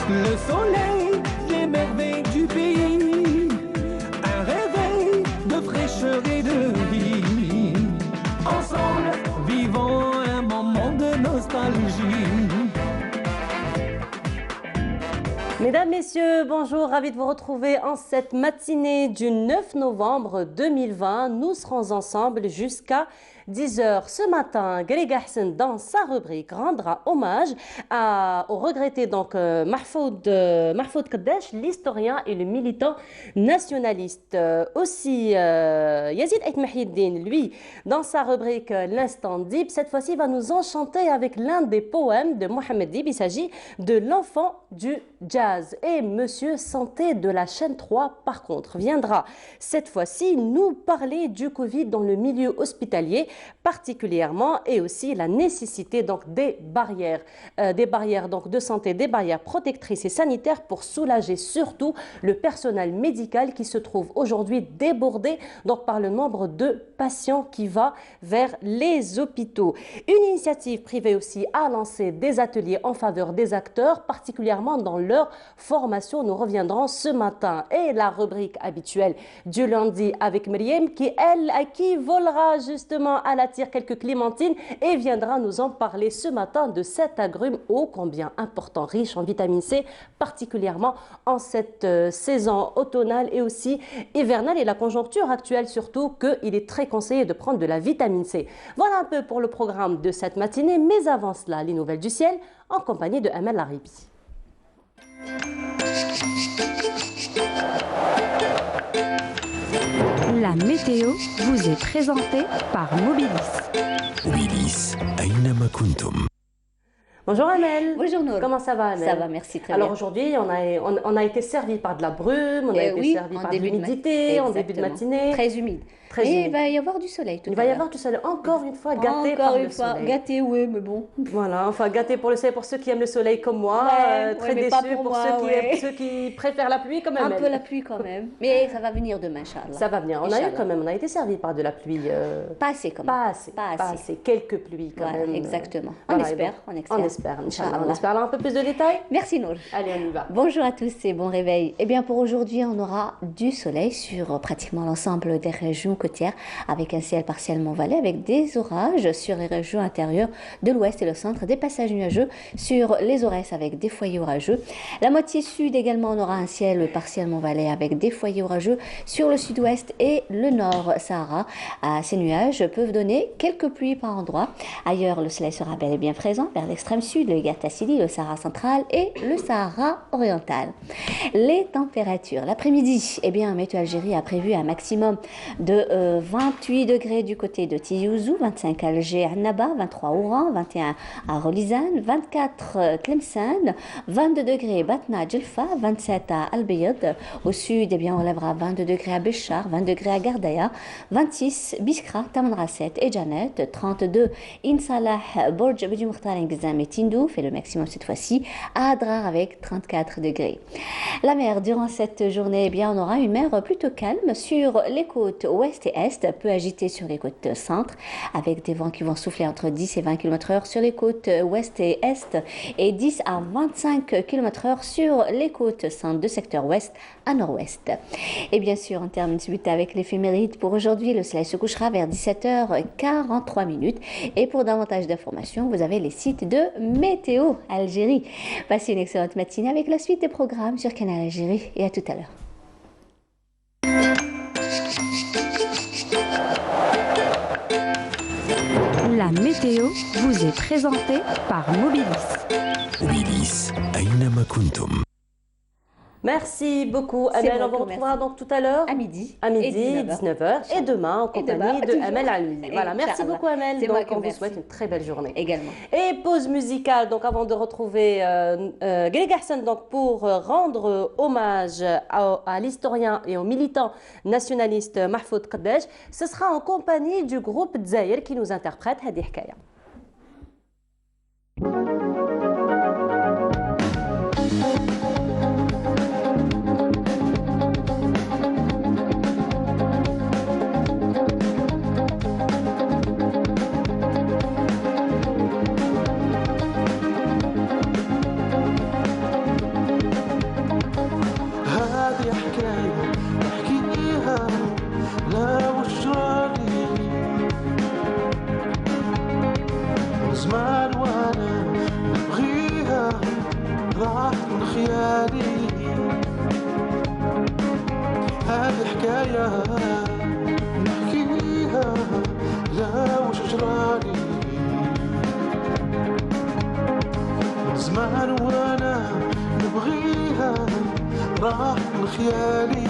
Le soleil, les merveilles du pays, un réveil de fraîcheur et de vie. Ensemble, vivons un moment de nostalgie. Mesdames, Messieurs, bonjour, ravi de vous retrouver en cette matinée du 9 novembre 2020. Nous serons ensemble jusqu'à 10h ce matin. Greg Hassan, dans sa rubrique, rendra hommage au regretté Mahfoud Kaddesh, l'historien et le militant nationaliste. Aussi, Yazid Ait Mahieddine, lui, dans sa rubrique L'instant Dib, cette fois-ci va nous enchanter avec l'un des poèmes de Mohamed Dib. Il s'agit de l'enfant du jazz. Et Monsieur Santé de la chaîne 3, par contre, viendra cette fois-ci nous parler du Covid dans le milieu hospitalier particulièrement, et aussi la nécessité donc des barrières donc de santé, des barrières protectrices et sanitaires pour soulager surtout le personnel médical qui se trouve aujourd'hui débordé donc par le nombre de patients qui va vers les hôpitaux. Une initiative privée aussi a lancé des ateliers en faveur des acteurs, particulièrement dans leur formation. Nous reviendrons ce matin. Et la rubrique habituelle du lundi avec Myriam qui volera justement à la tire quelques clémentines et viendra nous en parler ce matin de cet agrume ô combien important, riche en vitamine C, particulièrement en cette saison automnale et aussi hivernale, et la conjoncture actuelle surtout qu'il est très conseillé de prendre de la vitamine C. Voilà un peu pour le programme de cette matinée, mais avant cela, les nouvelles du ciel en compagnie de Amel Laribi. La météo vous est présentée par Mobilis. Mobilis, أينما كنتم. Bonjour Amel. Bonjour Nour. Comment ça va Amel? Ça va, merci, très Alors bien. aujourd'hui, on a été servi par de la brume, on a été servi par de l'humidité en début de matinée. Très humide. Très Et humide. il va y avoir du soleil tout à Il va y l'heure. avoir du soleil, encore une fois gâté par le soleil. Gâté, oui, mais bon. Voilà, enfin gâté pour le soleil pour ceux qui aiment le soleil comme moi, très mais pas déçus pour moi, ceux qui préfèrent la pluie comme Un Amel. peu la pluie quand même. Mais ça va venir demain, Inch'Allah. Ça va venir. On a été servi par de la pluie. Pas assez quand même. Pas assez. Quelques pluies quand Voilà, même. exactement. Voilà, On espère, Inch'Allah. On espère. Alors un peu plus de détails. Merci Nour. Allez, on y va. Bonjour à tous et bon réveil. Eh bien pour aujourd'hui, on aura du soleil sur pratiquement l'ensemble des régions côtières avec un ciel partiellement voilé avec des orages sur les régions intérieures de l'ouest et le centre, des passages nuageux sur les Aurès avec des foyers orageux. La moitié sud également, on aura un ciel partiellement voilé avec des foyers orageux sur le sud-ouest et le nord Sahara. Ces nuages peuvent donner quelques pluies par endroit. Ailleurs, le soleil sera bel et bien présent vers l'extrême sud, le Gatassili, le Sahara central et le Sahara oriental. Les températures. L'après-midi, eh bien, Météo Algérie a prévu un maximum de 28 degrés du côté de Tiyouzou, 25 à Alger, à Naba, 23 à Oran, 21 à Rolizane, 24 Tlemcen, 22 degrés Batna, Djelfa, 27 à Al-Bayad. Au sud, eh bien, on relèvera 22 degrés à Béchar, 20 degrés à Gardaya, 26 Biskra, Tamanrasset et Janet, 32 Insalah, Borj Bedi Mokhtar, Ngzam et Tindouf, et le maximum cette fois-ci à Adrar avec 34 degrés. La mer, durant cette journée, eh bien, on aura une mer plutôt calme sur les côtes ouest et est, peu agitée sur les côtes centre, avec des vents qui vont souffler entre 10 et 20 km/h sur les côtes ouest et est, et 10 à 25 km/h sur les côtes centre de secteur ouest à nord-ouest. Et bien sûr, on termine suite avec l'éphéméride pour aujourd'hui. Le soleil se couchera vers 17h43. Et pour davantage d'informations, vous avez les sites de Météo Algérie. Passez une excellente matinée avec la suite des programmes sur Canal Algérie et à tout à l'heure. La météo vous est présentée par Mobilis. Mobilis, أينما كنتم. Merci beaucoup, Amel. On vous retrouvera donc tout à l'heure à midi, 19h, et demain en compagnie de Amel Almi. Voilà, merci beaucoup, Amel. Donc, on vous souhaite une très belle journée. Également. Et pause musicale, donc avant de retrouver Greg Hassan, donc pour rendre hommage à l'historien et au militant nationaliste Mahfoud Kaddesh, ce sera en compagnie du groupe Dzaïr qui nous interprète Hadi Hkaya. حكاية نحكيها لا وش جرالي من زمان وانا نبغيها راح من خيالي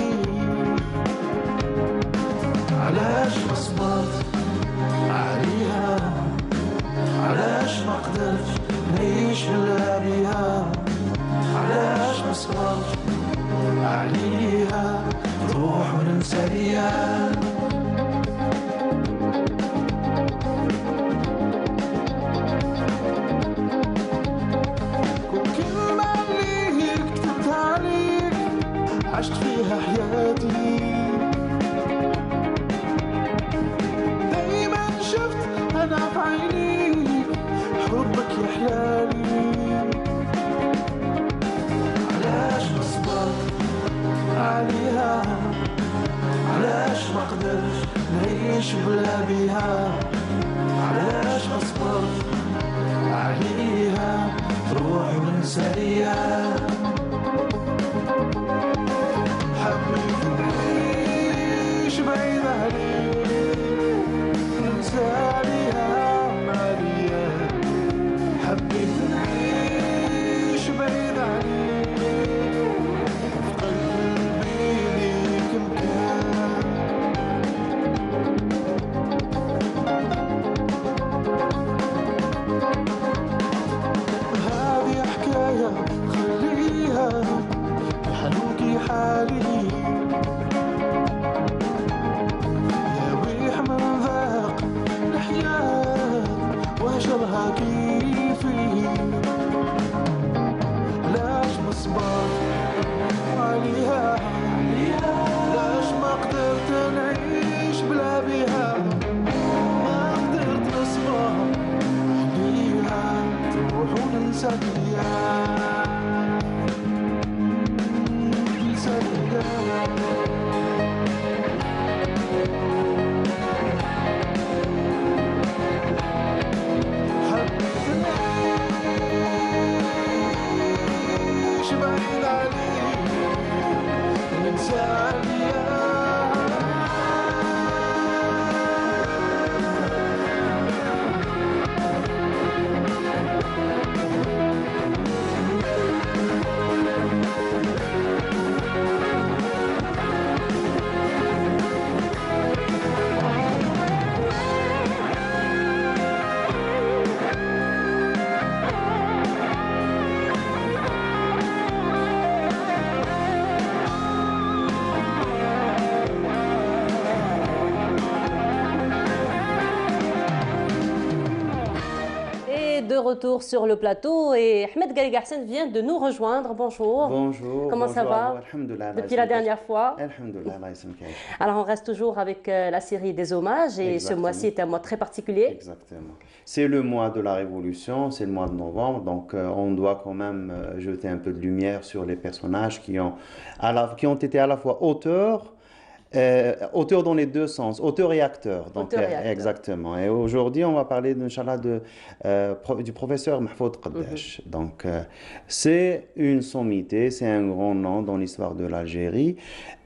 علاش ما صبرت عليها علاش ما قدرت نعيش بلا بيها علاش ما صبرت عليها نروح وننسى ليها كل كلمة اللي كتبتها ليك عشت فيها حياتي دايما شفت انا في عينيك حبك يحلالي علاش ما صبرت عليها علاش ما قدرت نعيش بلا بيها علاش ما صبرت عليها تروح وننسى ليها حبيت نعيش بعيد عليك ننسى ليها مالية حبيت نعيش بعيد عليك في قلبي ليك مكان هذه حكاية خليها يحلوكي حالي يا ويح من ذاق الحياة وهجرها كيفي لاش ما صبرت عليها لاش ما قدرت نعيش بلا بيها ما قدرت نصبر عليها تروح وننسى ليها ننسى ليها حبيت نعيش بعيد عليك ننسى ليها Et de retour sur le plateau et Ahmed Galgassen vient de nous rejoindre. Bonjour. Bonjour. Comment ça va depuis la dernière fois? Alors on reste toujours avec la série des hommages et ce mois-ci est un mois très particulier. Exactement. C'est le mois de la Révolution, c'est le mois de novembre, donc on doit quand même jeter un peu de lumière sur les personnages qui ont été à la fois auteurs, auteur dans les deux sens, auteur et acteur. Donc, auteur et acteur. Exactement. Et aujourd'hui, on va parler, Inch'Allah, du professeur Mahfoud Qaddash. Donc, c'est une sommité, c'est un grand nom dans l'histoire de l'Algérie.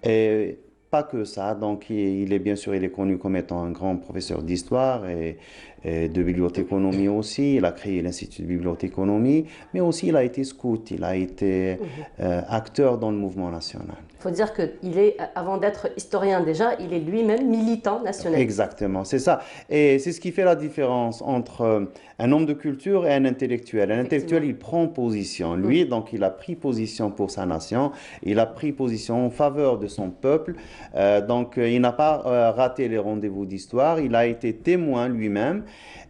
Et pas que ça, donc il est bien sûr il est connu comme étant un grand professeur d'histoire et de bibliothéconomie aussi. Il a créé l'Institut de bibliothéconomie, mais aussi il a été scout, il a été acteur dans le mouvement national. Il faut dire qu'il est, avant d'être historien déjà, il est lui-même militant national. Exactement, c'est ça. Et c'est ce qui fait la différence entre un homme de culture et un intellectuel. Un intellectuel, il prend position. Lui, donc, il a pris position pour sa nation, il a pris position en faveur de son peuple. Donc, il n'a pas raté les rendez-vous d'histoire, il a été témoin lui-même.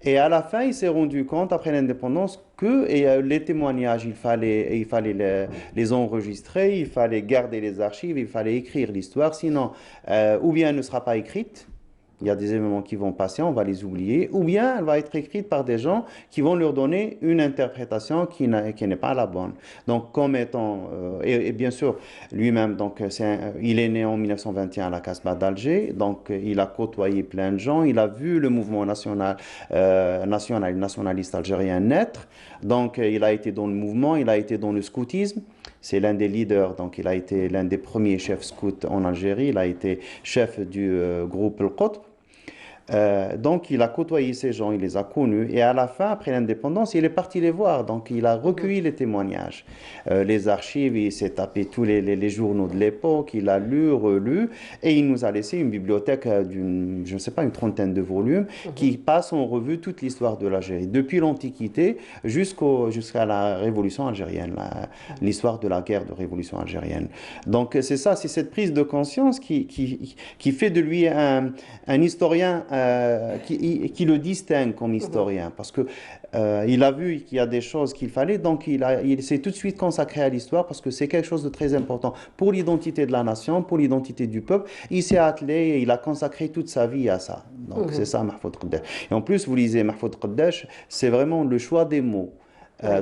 Et à la fin, il s'est rendu compte, après l'indépendance, que les témoignages, il fallait les enregistrer, il fallait garder les archives, il fallait écrire l'histoire, sinon, ou bien elle ne sera pas écrite, il y a des événements qui vont passer, on va les oublier, ou bien elle va être écrite par des gens qui vont leur donner une interprétation qui n'est pas la bonne. Donc, comme étant, et bien sûr, lui-même, donc, il est né en 1921 à la Casbah d'Alger, donc il a côtoyé plein de gens, il a vu le mouvement nationaliste algérien naître, donc il a été dans le mouvement, il a été dans le scoutisme. C'est l'un des leaders, donc il a été l'un des premiers chefs scouts en Algérie, il a été chef du groupe El Qutb. Donc, il a côtoyé ces gens, il les a connus. Et à la fin, après l'indépendance, il est parti les voir. Donc, il a recueilli les témoignages, les archives, il s'est tapé tous les journaux de l'époque, il a lu, relu, et il nous a laissé une bibliothèque d'une, je ne sais pas, une trentaine de volumes qui passe en revue toute l'histoire de l'Algérie, depuis l'Antiquité jusqu'à la Révolution algérienne, l'histoire de la guerre de Révolution algérienne. Donc, c'est ça, c'est cette prise de conscience qui fait de lui un historien qui le distingue comme historien, parce que il a vu qu'il y a des choses qu'il fallait, donc il s'est tout de suite consacré à l'histoire, parce que c'est quelque chose de très important pour l'identité de la nation, pour l'identité du peuple. Il s'est attelé et il a consacré toute sa vie à ça. Donc c'est ça, Mahfoud Qaddash. Et en plus, vous lisez Mahfoud Qaddash, c'est vraiment le choix des mots.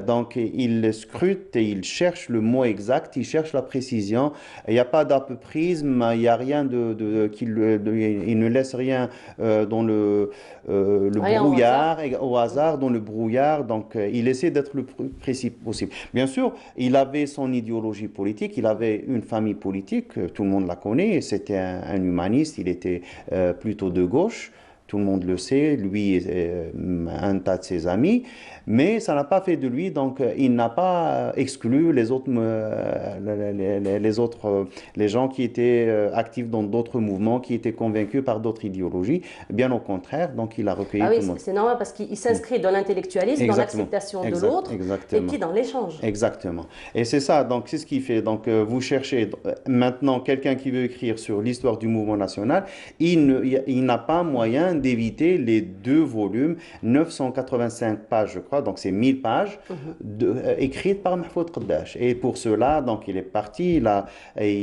Donc, il scrute et il cherche le mot exact, il cherche la précision. Il n'y a pas d'apoprisme, il n'y a rien il ne laisse rien dans le brouillard, au hasard, dans le brouillard. Donc, il essaie d'être le plus précis possible. Bien sûr, il avait son idéologie politique, il avait une famille politique, tout le monde la connaît, c'était un humaniste, il était plutôt de gauche. Tout le monde le sait, lui et un tas de ses amis, mais ça n'a pas fait de lui, donc il n'a pas exclu les gens qui étaient actifs dans d'autres mouvements, qui étaient convaincus par d'autres idéologies. Bien au contraire, donc il a recueilli tout le monde. C'est normal parce qu'il s'inscrit dans l'intellectualisme, dans l'acceptation de l'autre, et puis dans l'échange. Exactement. Et c'est ça, donc c'est ce qu'il fait. Donc vous cherchez maintenant quelqu'un qui veut écrire sur l'histoire du mouvement national, il n'a pas moyen d'éviter les 2 volumes, 985 pages, je crois, donc c'est 1000 pages, écrites par Mahfoud Qaddash. Et pour cela, donc il est parti, il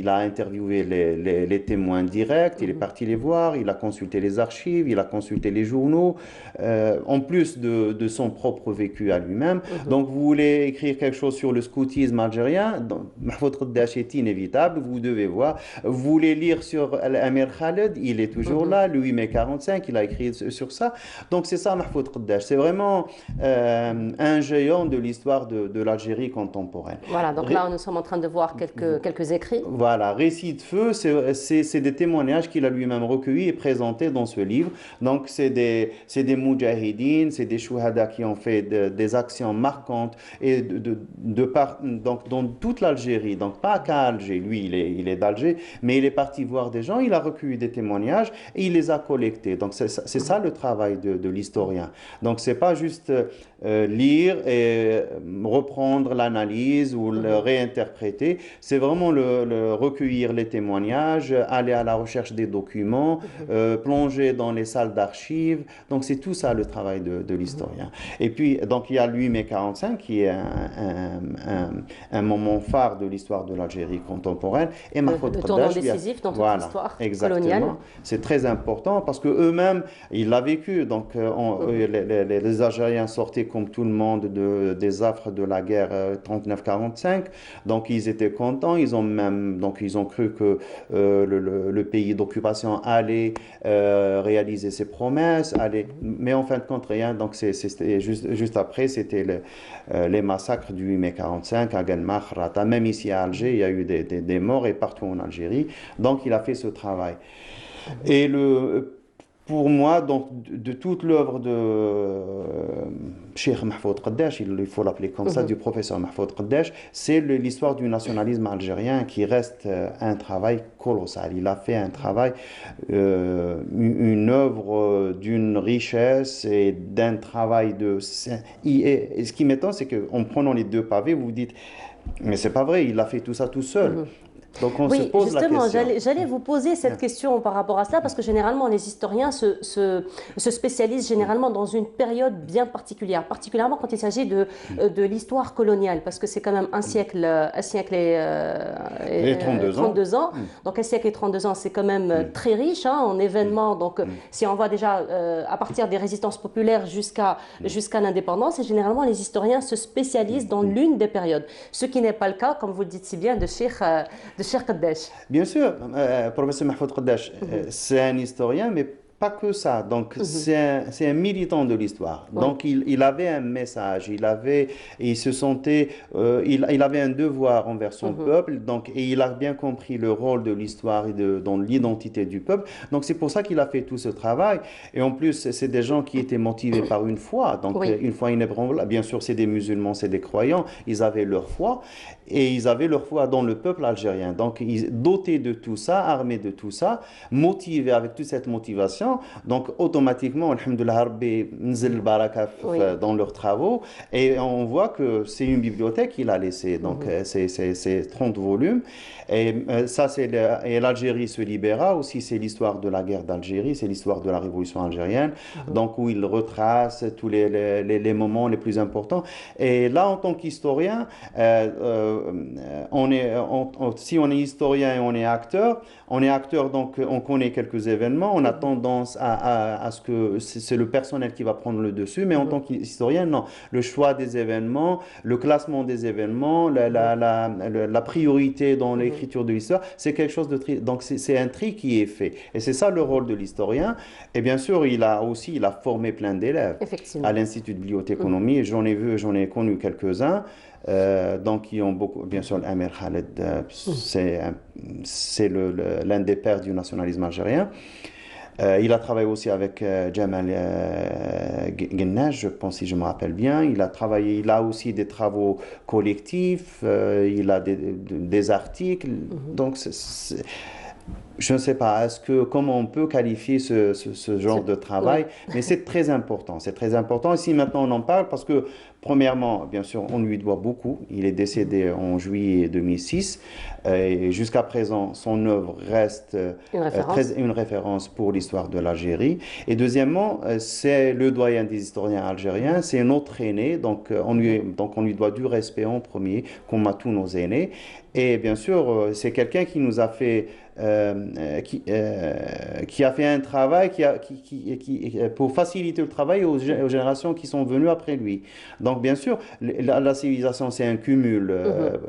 a interviewé les témoins directs, il est parti les voir, il a consulté les archives, il a consulté les journaux, en plus de son propre vécu à lui-même. Donc vous voulez écrire quelque chose sur le scoutisme algérien, Mahfoud Qaddash est inévitable, vous devez voir. Vous voulez lire sur Amir Khaled, il est toujours là, le 8 mai 45, il a écrit sur ça. Donc c'est ça Mahfoud Qaddash. C'est vraiment un géant de l'histoire de l'Algérie contemporaine. Voilà, donc là nous sommes en train de voir quelques écrits. Voilà, Récits de feu, c'est des témoignages qu'il a lui-même recueillis et présentés dans ce livre. Donc c'est des moudjahidines, c'est des chouhada qui ont fait des actions marquantes et donc dans toute l'Algérie, donc pas qu'à Alger, lui il est d'Alger, mais il est parti voir des gens, il a recueilli des témoignages et il les a collectés. Donc c'est ça le travail de l'historien. Donc c'est pas juste lire et reprendre l'analyse ou le réinterpréter, c'est vraiment le recueillir les témoignages, aller à la recherche des documents, plonger dans les salles d'archives. Donc c'est tout ça le travail de l'historien. Et puis donc il y a le 8 mai 45 qui est un moment phare de l'histoire de l'Algérie contemporaine, et Mahfoud Qaddash, le tournant décisif dans toute l'histoire coloniale. C'est très important parce que eux-mêmes il l'a vécu. Donc les Algériens sortaient comme tout le monde des affres de la guerre 39-45. Donc ils étaient contents. Ils ont cru que le pays d'occupation allait réaliser ses promesses, mais en fin de compte rien. Donc c'était juste après, c'était les massacres du 8 mai 45 à Guelmach, Rata. Même ici à Alger, il y a eu des morts et partout en Algérie. Donc il a fait ce travail. Et pour moi, donc, de toute l'œuvre de Cheikh Mahfoud Qaddash, il faut l'appeler comme ça, du professeur Mahfoud Qaddash, c'est l'histoire du nationalisme algérien qui reste un travail colossal. Il a fait un travail, une œuvre d'une richesse et d'un travail et ce qui m'étonne, c'est qu'en prenant les 2 pavés, vous vous dites, mais c'est pas vrai, il a fait tout ça tout seul. Donc on se pose la question. J'allais vous poser cette question par rapport à ça, parce que généralement les historiens se spécialisent généralement dans une période bien particulière, particulièrement quand il s'agit de l'histoire coloniale, parce que c'est quand même un siècle et 32 ans. Donc un siècle et 32 ans, c'est quand même très riche en événements. Donc si on voit déjà à partir des résistances populaires jusqu'à l'indépendance, et généralement les historiens se spécialisent dans l'une des périodes, ce qui n'est pas le cas, comme vous le dites si bien, de Cheikh Qaddash. Bien sûr, professeur Mahfoud Qaddash, c'est un historien, mais pas que ça. Donc, c'est un militant de l'histoire. Donc, il avait un message, il se sentait, il avait un devoir envers son peuple. Donc, et il a bien compris le rôle de l'histoire et dans l'identité du peuple. Donc, c'est pour ça qu'il a fait tout ce travail. Et en plus, c'est des gens qui étaient motivés par une foi. Donc, une foi inébranlable. Bien sûr, c'est des musulmans, c'est des croyants. Ils avaient leur foi. Et ils avaient leur foi dans le peuple algérien. Donc, dotés de tout ça, armés de tout ça, motivés avec toute cette motivation, donc automatiquement, alhamdoulilah, Rabbi nzil baraka dans leurs travaux. Et on voit que c'est une bibliothèque qu'il a laissée. Donc, c'est 30 volumes. Et ça, et l'Algérie se libéra aussi, c'est l'histoire de la guerre d'Algérie, c'est l'histoire de la révolution algérienne, donc où il retrace tous les moments les plus importants. Et là, en tant qu'historien, si on est historien et on est acteur, donc on connaît quelques événements, on a tendance à ce que c'est le personnel qui va prendre le dessus, mais en tant qu'historien, non. Le choix des événements, le classement des événements, la priorité dans l'écriture de l'histoire, c'est quelque chose de tri. Donc c'est un tri qui est fait. Et c'est ça le rôle de l'historien. Et bien sûr, il a formé plein d'élèves à l'Institut de bibliothéconomie. J'en ai connu quelques-uns. Donc, qui ont beaucoup, bien sûr, l'Amir Khaled, c'est l'un des pères du nationalisme algérien. Il a travaillé aussi avec Jamal Gennaj, je pense, si je me rappelle bien. Il a aussi des travaux collectifs, il a des articles. Donc, je ne sais pas, comment on peut qualifier ce genre de travail, mais c'est très important. C'est très important. Et si maintenant on en parle, parce que, premièrement, bien sûr, on lui doit beaucoup. Il est décédé en juillet 2006. Et jusqu'à présent, son œuvre reste une référence pour l'histoire de l'Algérie. Et deuxièmement, c'est le doyen des historiens algériens. C'est notre aîné. Donc, on lui doit du respect en premier, comme à tous nos aînés. Et bien sûr, c'est quelqu'un qui nous a fait... qui a fait un travail pour faciliter le travail aux générations qui sont venues après lui. Donc, bien sûr, la civilisation, c'est un cumul,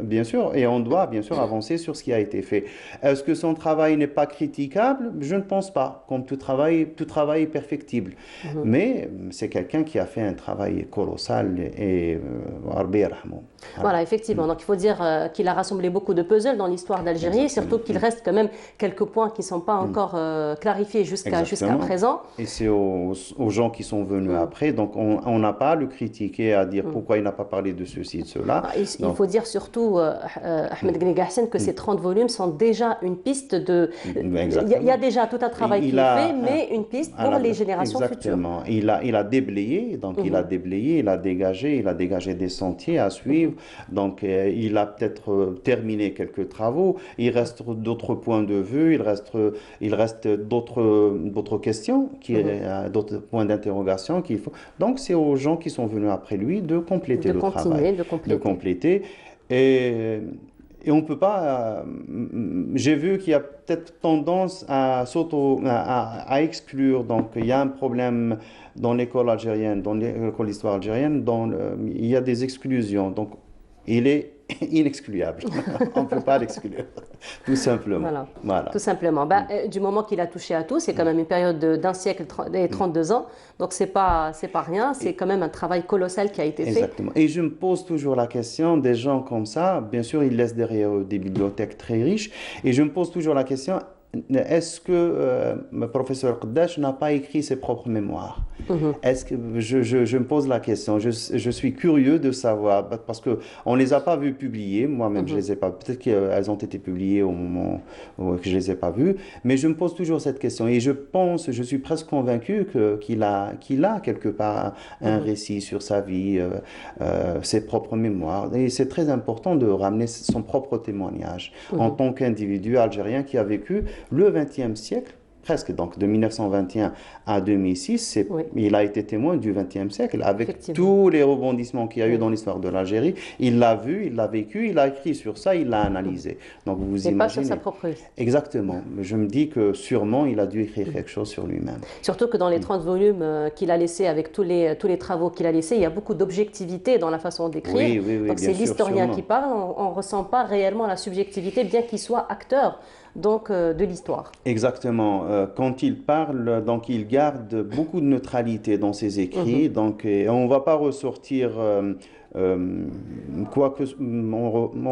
bien sûr, et on doit, bien sûr, avancer sur ce qui a été fait. Est-ce que son travail n'est pas critiquable? Je ne pense pas. Comme tout travail est perfectible. Mais c'est quelqu'un qui a fait un travail colossal et voilà, effectivement. Donc, il faut dire qu'il a rassemblé beaucoup de puzzles dans l'histoire d'Algérie, surtout qu'il reste quand même quelques points qui ne sont pas encore clarifiés jusqu'à présent. Et c'est aux gens qui sont venus après. Donc, on n'a pas à le critiquer, à dire pourquoi il n'a pas parlé de ceci, de cela. Il faut dire surtout, Ahmed Ghaliga Hassen, que ces 30 volumes sont déjà une piste de... Il y a déjà tout un travail qui est fait, mais une piste pour les générations futures. Exactement. Il a déblayé, donc il a dégagé des sentiers à suivre. Donc, il a peut-être terminé quelques travaux. Il reste d'autres points de vue, il reste d'autres questions, d'autres points d'interrogation qu'il faut. Donc, c'est aux gens qui sont venus après lui de compléter le travail. De compléter. Et on ne peut pas... j'ai vu qu'il y a peut-être tendance à exclure. Donc, il y a un problème dans l'école algérienne, dans l'école d'histoire algérienne, il y a des exclusions. Donc, il est inexcluable. On ne peut pas l'exclure, tout simplement. Voilà. Tout simplement. Du moment qu'il a touché à tout, c'est quand même une période d'un siècle et 32 ans. Donc, c'est pas rien. C'est quand même un travail colossal qui a été fait. Exactement. Et je me pose toujours la question, des gens comme ça, bien sûr, ils laissent derrière eux des bibliothèques très riches. Et je me pose toujours la question, est-ce que le professeur Qaddash n'a pas écrit ses propres mémoires? Est-ce que je me pose la question, je suis curieux de savoir, parce qu'on ne les a pas vues publiées, moi-même je ne les ai pas, peut-être qu'elles ont été publiées au moment où je ne les ai pas vues, mais je me pose toujours cette question et je suis presque convaincu qu'il a quelque part un récit sur sa vie, ses propres mémoires, et c'est très important de ramener son propre témoignage en tant qu'individu algérien qui a vécu le XXe siècle, presque, donc de 1921 à 2006, il a été témoin du XXe siècle, avec tous les rebondissements qu'il y a eu dans l'histoire de l'Algérie. Il l'a vu, il l'a vécu, il a écrit sur ça, il l'a analysé. Donc vous imaginez. Pas sur sa propre vie. Exactement. Je me dis que sûrement il a dû écrire quelque chose sur lui-même. Surtout que dans les 30 volumes qu'il a laissés, avec tous les travaux qu'il a laissés, il y a beaucoup d'objectivité dans la façon d'écrire. Oui, donc c'est l'historien qui parle, on ne ressent pas réellement la subjectivité, bien qu'il soit acteur donc de l'histoire. Exactement. Quand il parle, donc il garde beaucoup de neutralité dans ses écrits. Donc, et on ne va pas ressortir on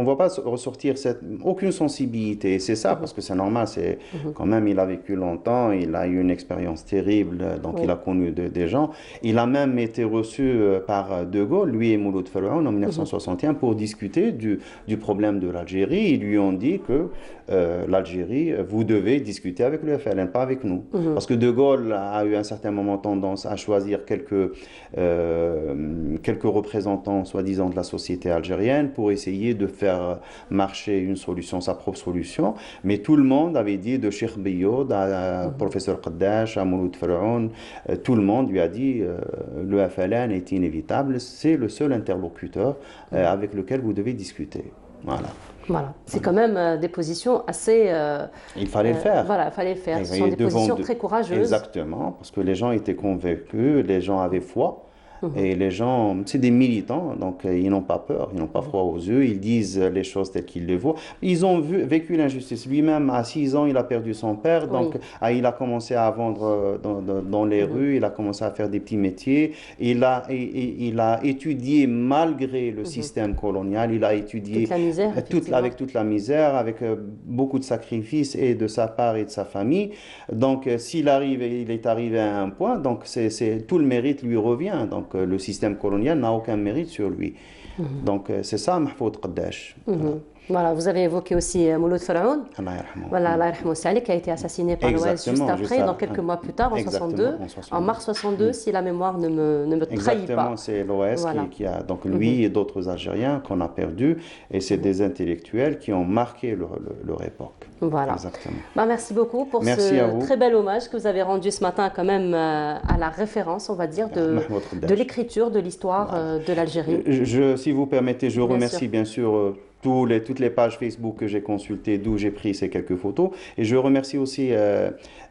va pas ressortir aucune sensibilité. C'est ça, parce que c'est normal. C'est quand même, il a vécu longtemps, il a eu une expérience terrible, donc il a connu des gens. Il a même été reçu par De Gaulle, lui et Mouloud Ferroun, en 1961, pour discuter du problème de l'Algérie. Ils lui ont dit que l'Algérie, vous devez discuter avec le FLN, pas avec nous. Parce que De Gaulle a eu à un certain moment tendance à choisir quelques représentants, soi-disant, de la société algérienne pour essayer de faire marcher une solution, sa propre solution. Mais tout le monde avait dit, de Cheikh Biyoud à professeur Qaddash, à Mouloud Ferroun, tout le monde lui a dit le FLN est inévitable, c'est le seul interlocuteur avec lequel vous devez discuter. Voilà. Voilà. C'est quand même des positions assez... il fallait le faire. Voilà, il fallait le faire. Ce sont des positions très courageuses. Exactement, parce que les gens étaient convaincus, les gens avaient foi. Et les gens, c'est des militants, donc ils n'ont pas peur, ils n'ont pas froid aux yeux, ils disent les choses telles qu'ils les voient. Ils ont vécu l'injustice. Lui-même, à 6 ans, il a perdu son père, donc il a commencé à vendre dans les rues, il a commencé à faire des petits métiers. Il a étudié malgré le système colonial, il a étudié toute la misère, avec toute la misère, avec beaucoup de sacrifices et de sa part et de sa famille. Donc il est arrivé à un point, donc tout le mérite lui revient. Donc le système colonial n'a aucun mérite sur lui. Donc c'est ça Mahfoud Qaddash. Voilà, vous avez évoqué aussi Mouloud Ferroun. Voilà, Allah yarhamou, qui a été assassiné par l'Ouest juste après, donc quelques mois plus tard, en 62, en mars 62, si la mémoire ne me trahit pas. Exactement, c'est l'Ouest qui a, donc lui et d'autres Algériens qu'on a perdus, et c'est des intellectuels qui ont marqué leur époque. Voilà. Exactement. Merci beaucoup pour ce très bel hommage que vous avez rendu ce matin quand même à la référence, on va dire, de l'écriture, de l'histoire de l'Algérie. Si vous permettez, je remercie bien sûr toutes les pages Facebook que j'ai consultées, d'où j'ai pris ces quelques photos. Et je remercie aussi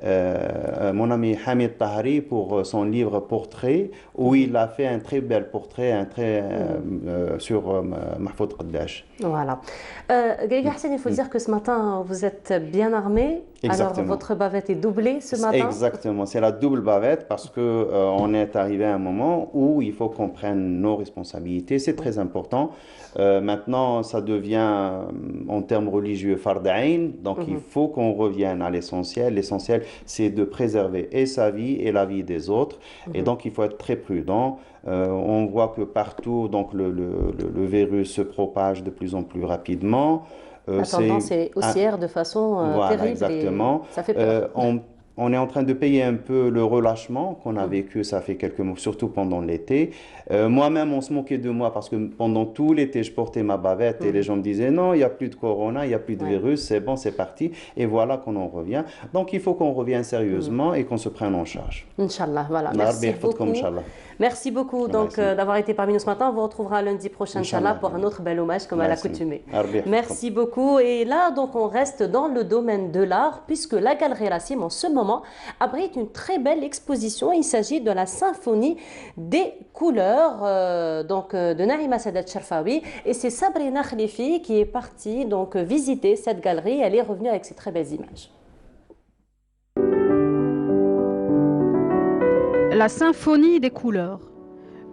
mon ami Hamid Tahari pour son livre Portrait, où il a fait un très bel portrait sur Mahfoud Qaddash. Voilà. Gaïga Hassen, il faut dire que ce matin, vous êtes bien armé. Exactement. Alors, votre bavette est doublée ce matin. Exactement, c'est la double bavette parce qu'on est arrivé à un moment où il faut qu'on prenne nos responsabilités. C'est très important. Maintenant, ça devient, en termes religieux, fard ayn. Donc, il faut qu'on revienne à l'essentiel. L'essentiel, c'est de préserver et sa vie et la vie des autres. Et donc, il faut être très prudent. On voit que partout, donc, le virus se propage de plus en plus rapidement. La tendance est haussière de façon terrible. Exactement. Et ça fait peur. On est en train de payer un peu le relâchement qu'on a vécu, ça fait quelques mois, surtout pendant l'été. Moi-même, on se moquait de moi parce que pendant tout l'été, je portais ma bavette et les gens me disaient non, il n'y a plus de corona, il n'y a plus de virus, c'est bon, c'est parti. Et voilà qu'on en revient. Donc, il faut qu'on revienne sérieusement et qu'on se prenne en charge. Inch'Allah, voilà. Merci beaucoup. Merci beaucoup d'avoir été parmi nous ce matin. On vous retrouvera lundi prochain, Inch'Allah, pour un autre bel hommage comme à l'accoutumée. Merci beaucoup. Et là, donc, on reste dans le domaine de l'art puisque la Galerie Racine, en ce moment, abrite une très belle exposition. Il s'agit de la symphonie des couleurs de Naïma Sadat Cherfaoui. Et c'est Sabrina Khalifi qui est partie donc visiter cette galerie. Elle est revenue avec ces très belles images. La symphonie des couleurs,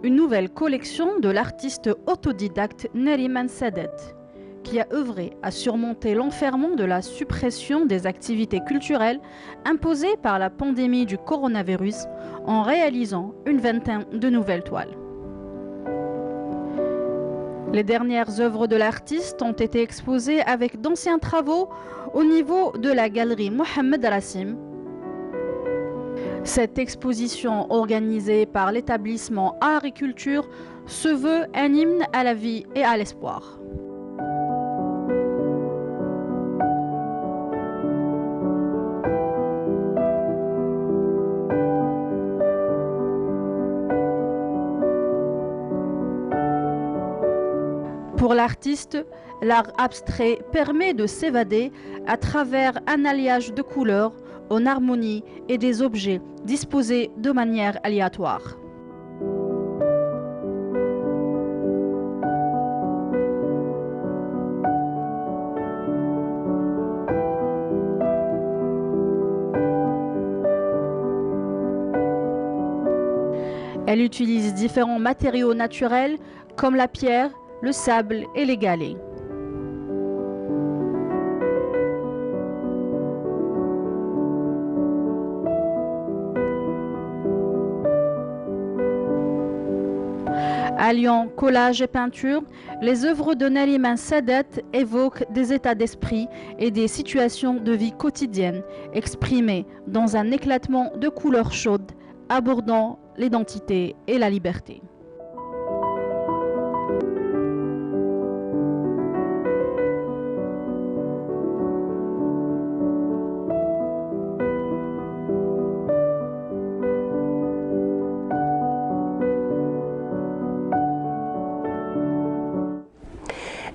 une nouvelle collection de l'artiste autodidacte Neriman Sadet, qui a œuvré à surmonter l'enferrement de la suppression des activités culturelles imposées par la pandémie du coronavirus en réalisant une vingtaine de nouvelles toiles. Les dernières œuvres de l'artiste ont été exposées avec d'anciens travaux au niveau de la galerie Mohamed Rassim. Cette exposition organisée par l'établissement Art et Culture se veut un hymne à la vie et à l'espoir. Pour l'artiste, l'art abstrait permet de s'évader à travers un alliage de couleurs en harmonie et des objets disposés de manière aléatoire. Elle utilise différents matériaux naturels comme la pierre, le sable et les galets. Alliant collage et peinture, les œuvres de Nariman Sadat évoquent des états d'esprit et des situations de vie quotidienne exprimées dans un éclatement de couleurs chaudes abordant l'identité et la liberté.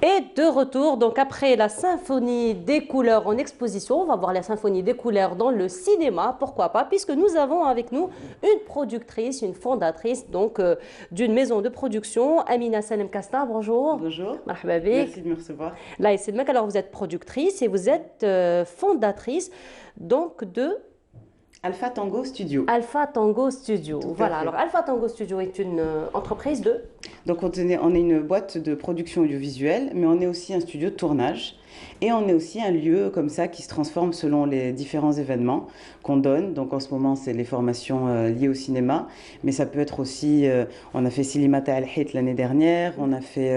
Et de retour, donc après la symphonie des couleurs en exposition, on va voir la symphonie des couleurs dans le cinéma, pourquoi pas, puisque nous avons avec nous une productrice, une fondatrice donc d'une maison de production, Amina Salem Kasta, bonjour. Bonjour. Marhaba bik. Merci de me recevoir. Là, c'est le mec, alors vous êtes productrice et vous êtes fondatrice donc de Alpha Tango Studio. Alpha Tango Studio. Tout à Voilà, fait. alors Alpha Tango Studio est une entreprise de Donc on est une boîte de production audiovisuelle, mais on est aussi un studio de tournage. Et on est aussi un lieu comme ça qui se transforme selon les différents événements qu'on donne. Donc en ce moment, c'est les formations liées au cinéma. Mais ça peut être aussi, on a fait Silimata Al-Hit l'année dernière, on a fait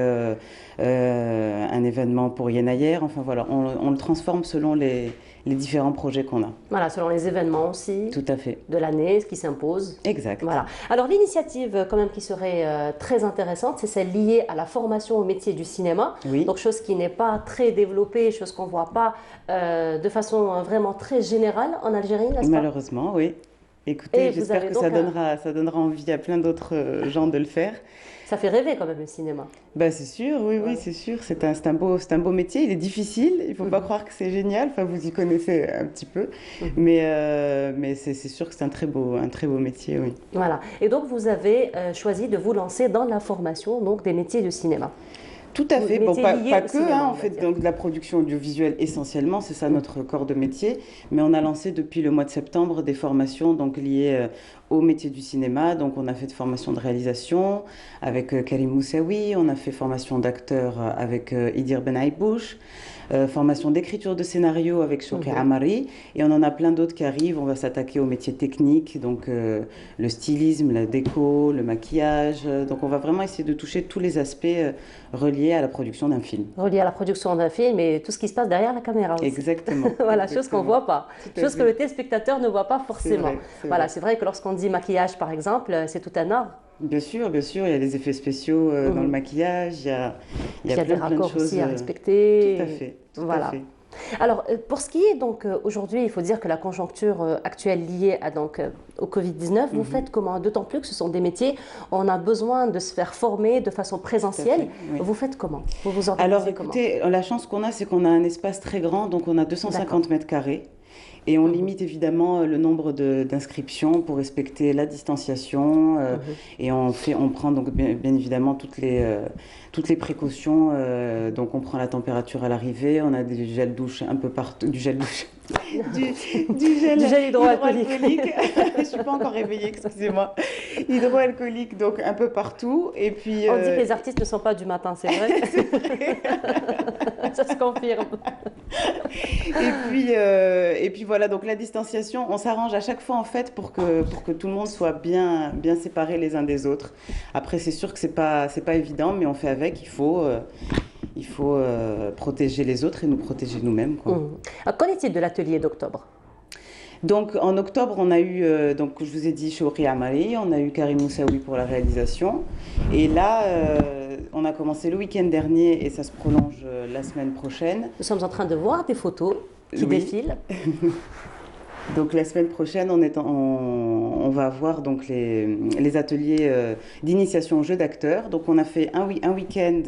un événement pour Yenayer. Enfin voilà, on le transforme selon les différents projets qu'on a. voilà, selon les événements aussi Tout à fait. de l'année, ce qui s'impose. Exact. Voilà. Alors l'initiative quand même qui serait très intéressante, c'est celle liée à la formation au métier du cinéma. Oui. Donc chose qui n'est pas très développée, chose qu'on ne voit pas de façon vraiment très générale en Algérie, n'est-ce pas? Malheureusement, oui. Et Écoutez, vous j'espère avez que donc ça donnera envie à plein d'autres gens de le faire. Ça fait rêver quand même le cinéma. Bah, c'est sûr, oui, Ouais. oui, c'est sûr. C'est un beau métier. Il est difficile. Il ne faut pas croire que c'est génial. Enfin, vous y connaissez un petit peu. Mais c'est sûr que c'est un très beau métier, oui. Voilà. Et donc vous avez choisi de vous lancer dans la formation donc, des métiers du cinéma. Tout à fait. Bon, Métier pas lié au que, cinéma, hein, on on va fait dire. donc de la production audiovisuelle essentiellement, c'est ça notre corps de métier. Mais on a lancé depuis le mois de septembre des formations donc liées au métier du cinéma. Donc on a fait de formation de réalisation avec Karim Moussaoui, on a fait formation d'acteur avec Idir Ben Aïbouch, formation d'écriture de scénario avec Shouki Amari, et on en a plein d'autres qui arrivent. On va s'attaquer aux métiers techniques, donc le stylisme, la déco, le maquillage. Donc on va vraiment essayer de toucher tous les aspects reliés à la production d'un film. Relié à la production d'un film et tout ce qui se passe derrière la caméra aussi. Exactement. Voilà, chose qu'on ne voit pas, Tout à chose que fait. le téléspectateur ne voit pas forcément. C'est Voilà, vrai. c'est vrai que lorsqu'on dit maquillage par exemple, c'est tout un art. Bien sûr, il y a des effets spéciaux dans le maquillage, il y a Il y a des plein de raccords choses. aussi à respecter. Tout à fait. Tout Voilà. à fait. Alors, pour ce qui est donc aujourd'hui, il faut dire que la conjoncture actuelle liée à, donc, au Covid-19, vous faites comment? D'autant plus que ce sont des métiers, on a besoin de se faire former de façon présentielle. oui. Vous faites comment? Vous vous organisez Alors comment? écoutez, la chance qu'on a, c'est qu'on a un espace très grand, donc on a 250 mètres carrés. Et on limite évidemment le nombre d'inscriptions pour respecter la distanciation. Et on prend donc bien évidemment toutes les précautions. Donc on prend la température à l'arrivée, on a du gel douche un peu partout, du gel hydroalcoolique. Je ne suis pas encore réveillée, excusez-moi. Hydroalcoolique, donc un peu partout. Et puis, On dit que les artistes ne sont pas du matin, c'est vrai? Ça se confirme. Et puis voilà, donc la distanciation, on s'arrange à chaque fois en fait pour que tout le monde soit bien séparé les uns des autres. Après, c'est sûr que c'est pas évident, mais on fait avec. Il faut protéger les autres et nous protéger nous-mêmes, quoi. Qu'en est-il de l'atelier d'octobre? Donc en octobre, on a eu, donc je vous ai dit, Shouki Amari, on a eu Karim Moussaoui pour la réalisation. Et là, on a commencé le week-end dernier et ça se prolonge la semaine prochaine. Nous sommes en train de voir des photos qui Oui. défilent. Donc la semaine prochaine, on va avoir donc les ateliers d'initiation au jeu d'acteur. Donc on a fait un week-end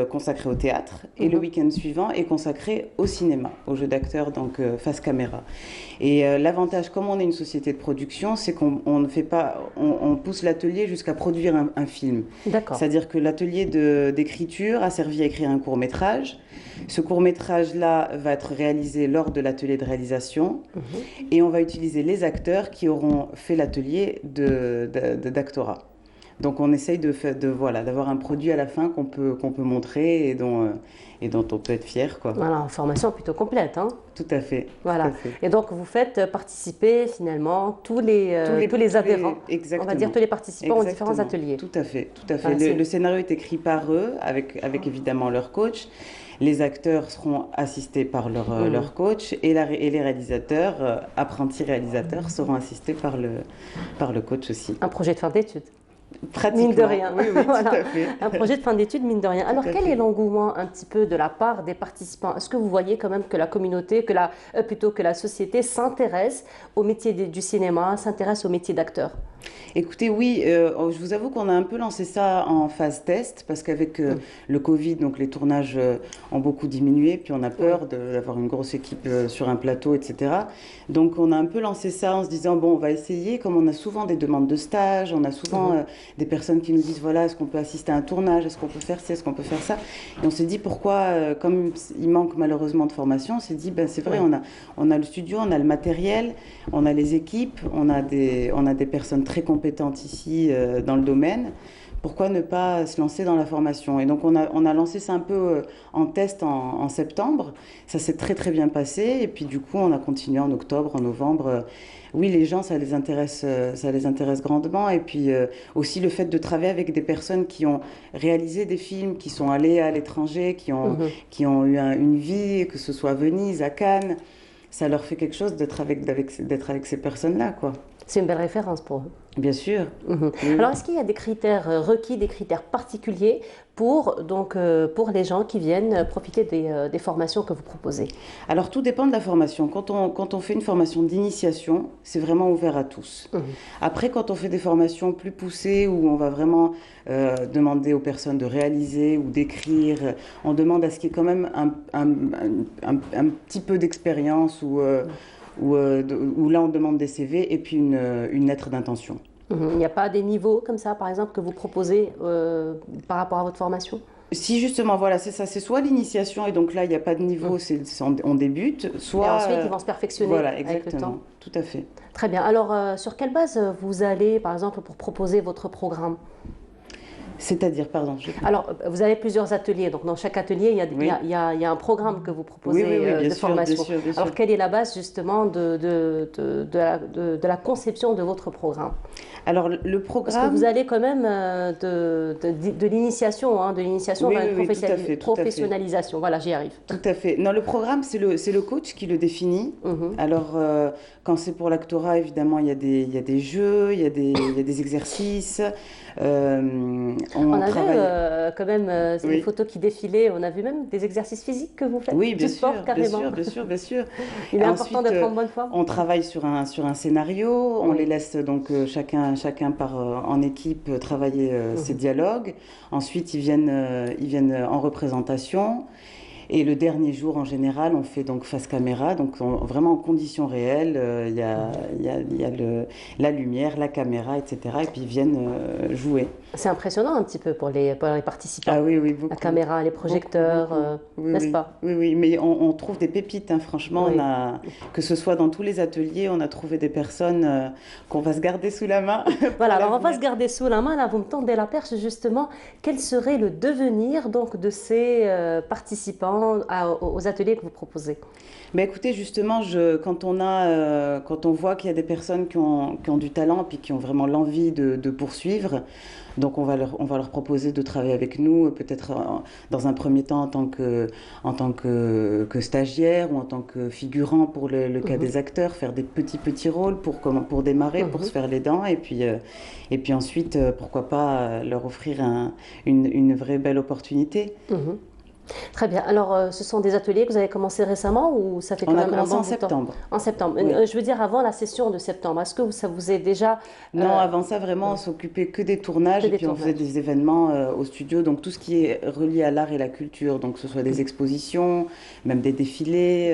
consacré au théâtre et le week-end suivant est consacré au cinéma, au jeu d'acteur, donc face caméra. Et l'avantage, comme on est une société de production, c'est qu'on ne fait pas, on pousse l'atelier jusqu'à produire un film. D'accord. C'est-à-dire que l'atelier d'écriture a servi à écrire un court-métrage. Ce court-métrage-là va être réalisé lors de l'atelier de réalisation et on va utiliser les acteurs qui auront fait l'atelier d'actorat. Donc on essaye voilà, d'avoir un produit à la fin qu'on peut montrer et dont on peut être fier, quoi. Voilà, une formation plutôt complète, hein. Tout à fait. Voilà. Tout à fait. Et donc vous faites participer finalement tous les adhérents, on va dire tous les participants aux différents ateliers. Tout à fait, tout à fait. Voilà, le scénario est écrit par eux, avec évidemment leur coach. Les acteurs seront assistés par leur coach et les réalisateurs, apprentis réalisateurs, seront assistés par le coach aussi. Un projet de fin d'études. Pratiquement. Mine de rien. Oui, Voilà. tout à fait. Un projet de fin d'études, mine de rien. Alors, quel est l'engouement un petit peu de la part des participants? Est-ce que vous voyez quand même que la communauté, plutôt que la société s'intéresse au métier du cinéma, s'intéresse au métier d'acteur? Écoutez, oui, je vous avoue qu'on a un peu lancé ça en phase test parce qu'avec le Covid, donc les tournages ont beaucoup diminué, puis on a peur d'avoir une grosse équipe sur un plateau, etc. Donc on a un peu lancé ça en se disant, bon, on va essayer, comme on a souvent des demandes de stage, on a souvent des personnes qui nous disent, voilà, est-ce qu'on peut assister à un tournage, est-ce qu'on peut faire ci, est-ce qu'on peut faire ça? Et on s'est dit, pourquoi, comme il manque malheureusement de formation, on s'est dit, ben, c'est vrai, on a le studio, on a le matériel, on a les équipes, on a des personnes très compétentes ici dans le domaine. Pourquoi ne pas se lancer dans la formation? Et donc on a lancé ça un peu en test en septembre. Ça s'est très très bien passé. Et puis du coup on a continué en octobre, en novembre. Oui, les gens, ça les intéresse grandement. Et puis aussi le fait de travailler avec des personnes qui ont réalisé des films, qui sont allées à l'étranger, qui ont eu une vie, que ce soit à Venise, à Cannes. Ça leur fait quelque chose d'être avec ces personnes-là, quoi. C'est une belle référence pour eux. Bien sûr. Oui. Alors, est-ce qu'il y a des critères requis, des critères particuliers pour les gens qui viennent profiter des formations que vous proposez? Alors, tout dépend de la formation. Quand on fait une formation d'initiation, c'est vraiment ouvert à tous. Après, quand on fait des formations plus poussées, où on va vraiment demander aux personnes de réaliser ou d'écrire, on demande à ce qu'il y ait quand même un petit peu d'expérience où là on demande des CV et puis une lettre d'intention. Il n'y a pas des niveaux comme ça, par exemple, que vous proposez par rapport à votre formation? Si justement, voilà, c'est ça, c'est soit l'initiation et donc là il n'y a pas de niveau, on débute, soit... Et ensuite ils vont se perfectionner voilà, exactement, avec le temps. Tout à fait. Très bien. Alors sur quelle base vous allez, par exemple, pour proposer votre programme? C'est-à-dire, pardon. Alors, vous avez plusieurs ateliers. Donc, dans chaque atelier, il y a un programme que vous proposez de formation. Bien sûr. Alors, quelle est la base, justement, de la conception de votre programme? Alors, le programme... Parce que vous allez quand même de l'initiation, hein, vers une professionnalisation. Voilà, j'y arrive. Tout à fait. Non, le programme, c'est le coach qui le définit. Alors, quand c'est pour l'actorat, évidemment, il y a des jeux, il y a des exercices. On a vu quand même les photos qui défilaient, on a vu même des exercices physiques que vous faites. Oui, bien sûr, carrément. Bien sûr. Il est important d'être en bonne forme. On travaille sur un scénario, on les laisse donc chacun en équipe travailler ses dialogues. Ensuite, ils viennent en représentation. Et le dernier jour, en général, on fait donc face caméra, donc vraiment en conditions réelles. Il y a la lumière, la caméra, etc. Et puis ils viennent jouer. C'est impressionnant un petit peu pour les participants. Ah oui, beaucoup. La caméra, les projecteurs, n'est-ce pas? Oui, mais on trouve des pépites, hein, franchement. Que ce soit dans tous les ateliers, on a trouvé des personnes qu'on va se garder sous la main. Voilà, alors on va se garder sous la main. Là, vous me tendez la perche, justement. Quel serait le devenir donc, de ces participants aux ateliers que vous proposez? Mais écoutez, justement, quand on voit qu'il y a des personnes qui ont du talent et qui ont vraiment l'envie de poursuivre, donc on va leur proposer de travailler avec nous, peut-être dans un premier temps en tant que stagiaire ou en tant que figurant pour le cas des acteurs, faire des petits rôles pour démarrer, pour se faire les dents, et puis ensuite, pourquoi pas leur offrir une vraie belle opportunité. Très bien. Alors, ce sont des ateliers que vous avez commencé récemment ou ça fait quand même un bon bout de temps? En septembre. En septembre. Oui. Je veux dire avant la session de septembre. Est-ce que ça vous est déjà... Non, avant ça, vraiment, on s'occupait que des tournages et puis on faisait des événements au studio. Donc, tout ce qui est relié à l'art et la culture, donc que ce soit des expositions, même des défilés.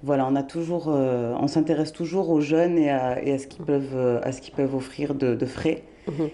Voilà, on s'intéresse toujours aux jeunes et à ce qu'ils peuvent offrir de frais.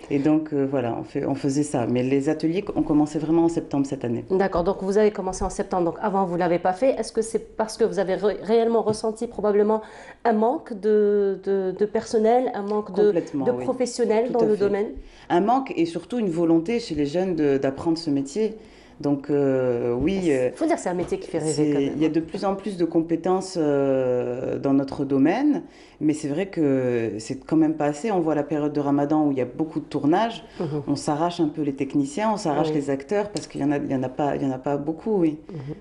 Et donc, voilà, on faisait ça. Mais les ateliers ont commencé vraiment en septembre cette année. D'accord, donc vous avez commencé en septembre, donc avant vous ne l'avez pas fait. Est-ce que c'est parce que vous avez réellement ressenti probablement un manque de personnel, un manque de Oui. professionnels Tout dans à le fait. domaine? Un manque et surtout une volonté chez les jeunes d'apprendre ce métier. Donc oui, Il faut dire que c'est un métier qui fait rêver quand même. il y a de plus en plus de compétences dans notre domaine, mais c'est vrai que c'est quand même pas assez. On voit la période de Ramadan où il y a beaucoup de tournages, on s'arrache un peu les techniciens, on s'arrache les acteurs parce qu'il y en a pas beaucoup, oui.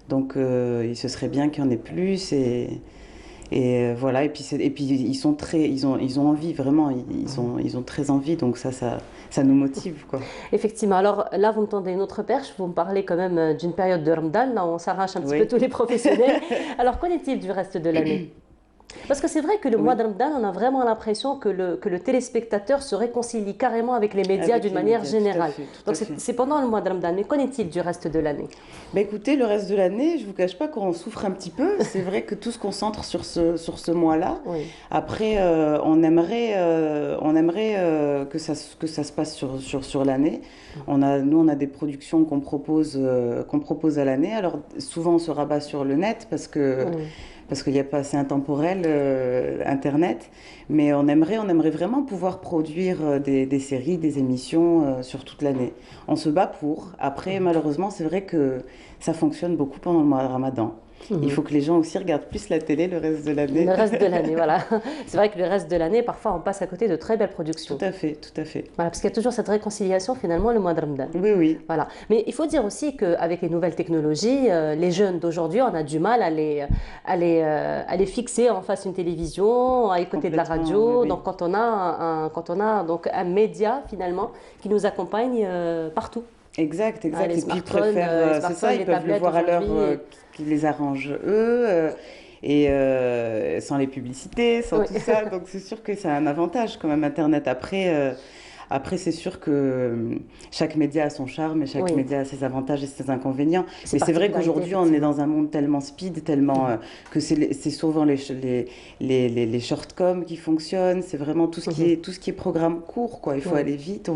Donc il se serait bien qu'il y en ait plus et voilà. Et puis ils ont envie vraiment, ils ont très envie, donc ça nous motive, quoi. Effectivement. Alors là, vous me tendez une autre perche. Vous me parlez quand même d'une période de Ramadan, là où on s'arrache un petit peu tous les professionnels. Alors, qu'en est-il du reste de l'année? Parce que c'est vrai que le mois de Ramadan, on a vraiment l'impression que le téléspectateur se réconcilie carrément avec les médias d'une manière générale. Donc c'est pendant le mois de Ramadan. Mais qu'en est-il du reste de l'année? Bah écoutez, le reste de l'année, je ne vous cache pas qu'on souffre un petit peu. C'est vrai que tout se concentre sur ce mois-là. Oui. Après, on aimerait que ça se passe sur l'année. Nous, on a des productions qu'on propose à l'année. Alors souvent, on se rabat sur le net parce qu'il n'y a pas assez intemporel Internet, mais on aimerait vraiment pouvoir produire des séries, des émissions sur toute l'année. On se bat pour. Après, malheureusement, c'est vrai que ça fonctionne beaucoup pendant le mois de Ramadan. Il faut que les gens aussi regardent plus la télé le reste de l'année. Le reste de l'année, voilà. C'est vrai que le reste de l'année, parfois, on passe à côté de très belles productions. Tout à fait, tout à fait. Voilà, parce qu'il y a toujours cette réconciliation, finalement, le mois de Ramadan. Oui, oui. Voilà. Mais il faut dire aussi qu'avec les nouvelles technologies, les jeunes d'aujourd'hui, on a du mal à les fixer en face d'une télévision, à écouter de la radio. Oui. Donc, quand on a donc un média, finalement, qui nous accompagne partout. Exact. Les Et puis ils smartphones, préfèrent, c'est ça, ils peuvent le voir à l'heure qui les arrange eux, et sans les publicités, sans tout ça. Donc c'est sûr que c'est un avantage quand même Internet. Après, c'est sûr que chaque média a son charme et chaque média a ses avantages et ses inconvénients. Mais c'est vrai qu'aujourd'hui, on est dans un monde tellement speed, tellement que c'est souvent les shortcoms qui fonctionnent. C'est vraiment tout ce qui est programme court, quoi. Il faut aller vite,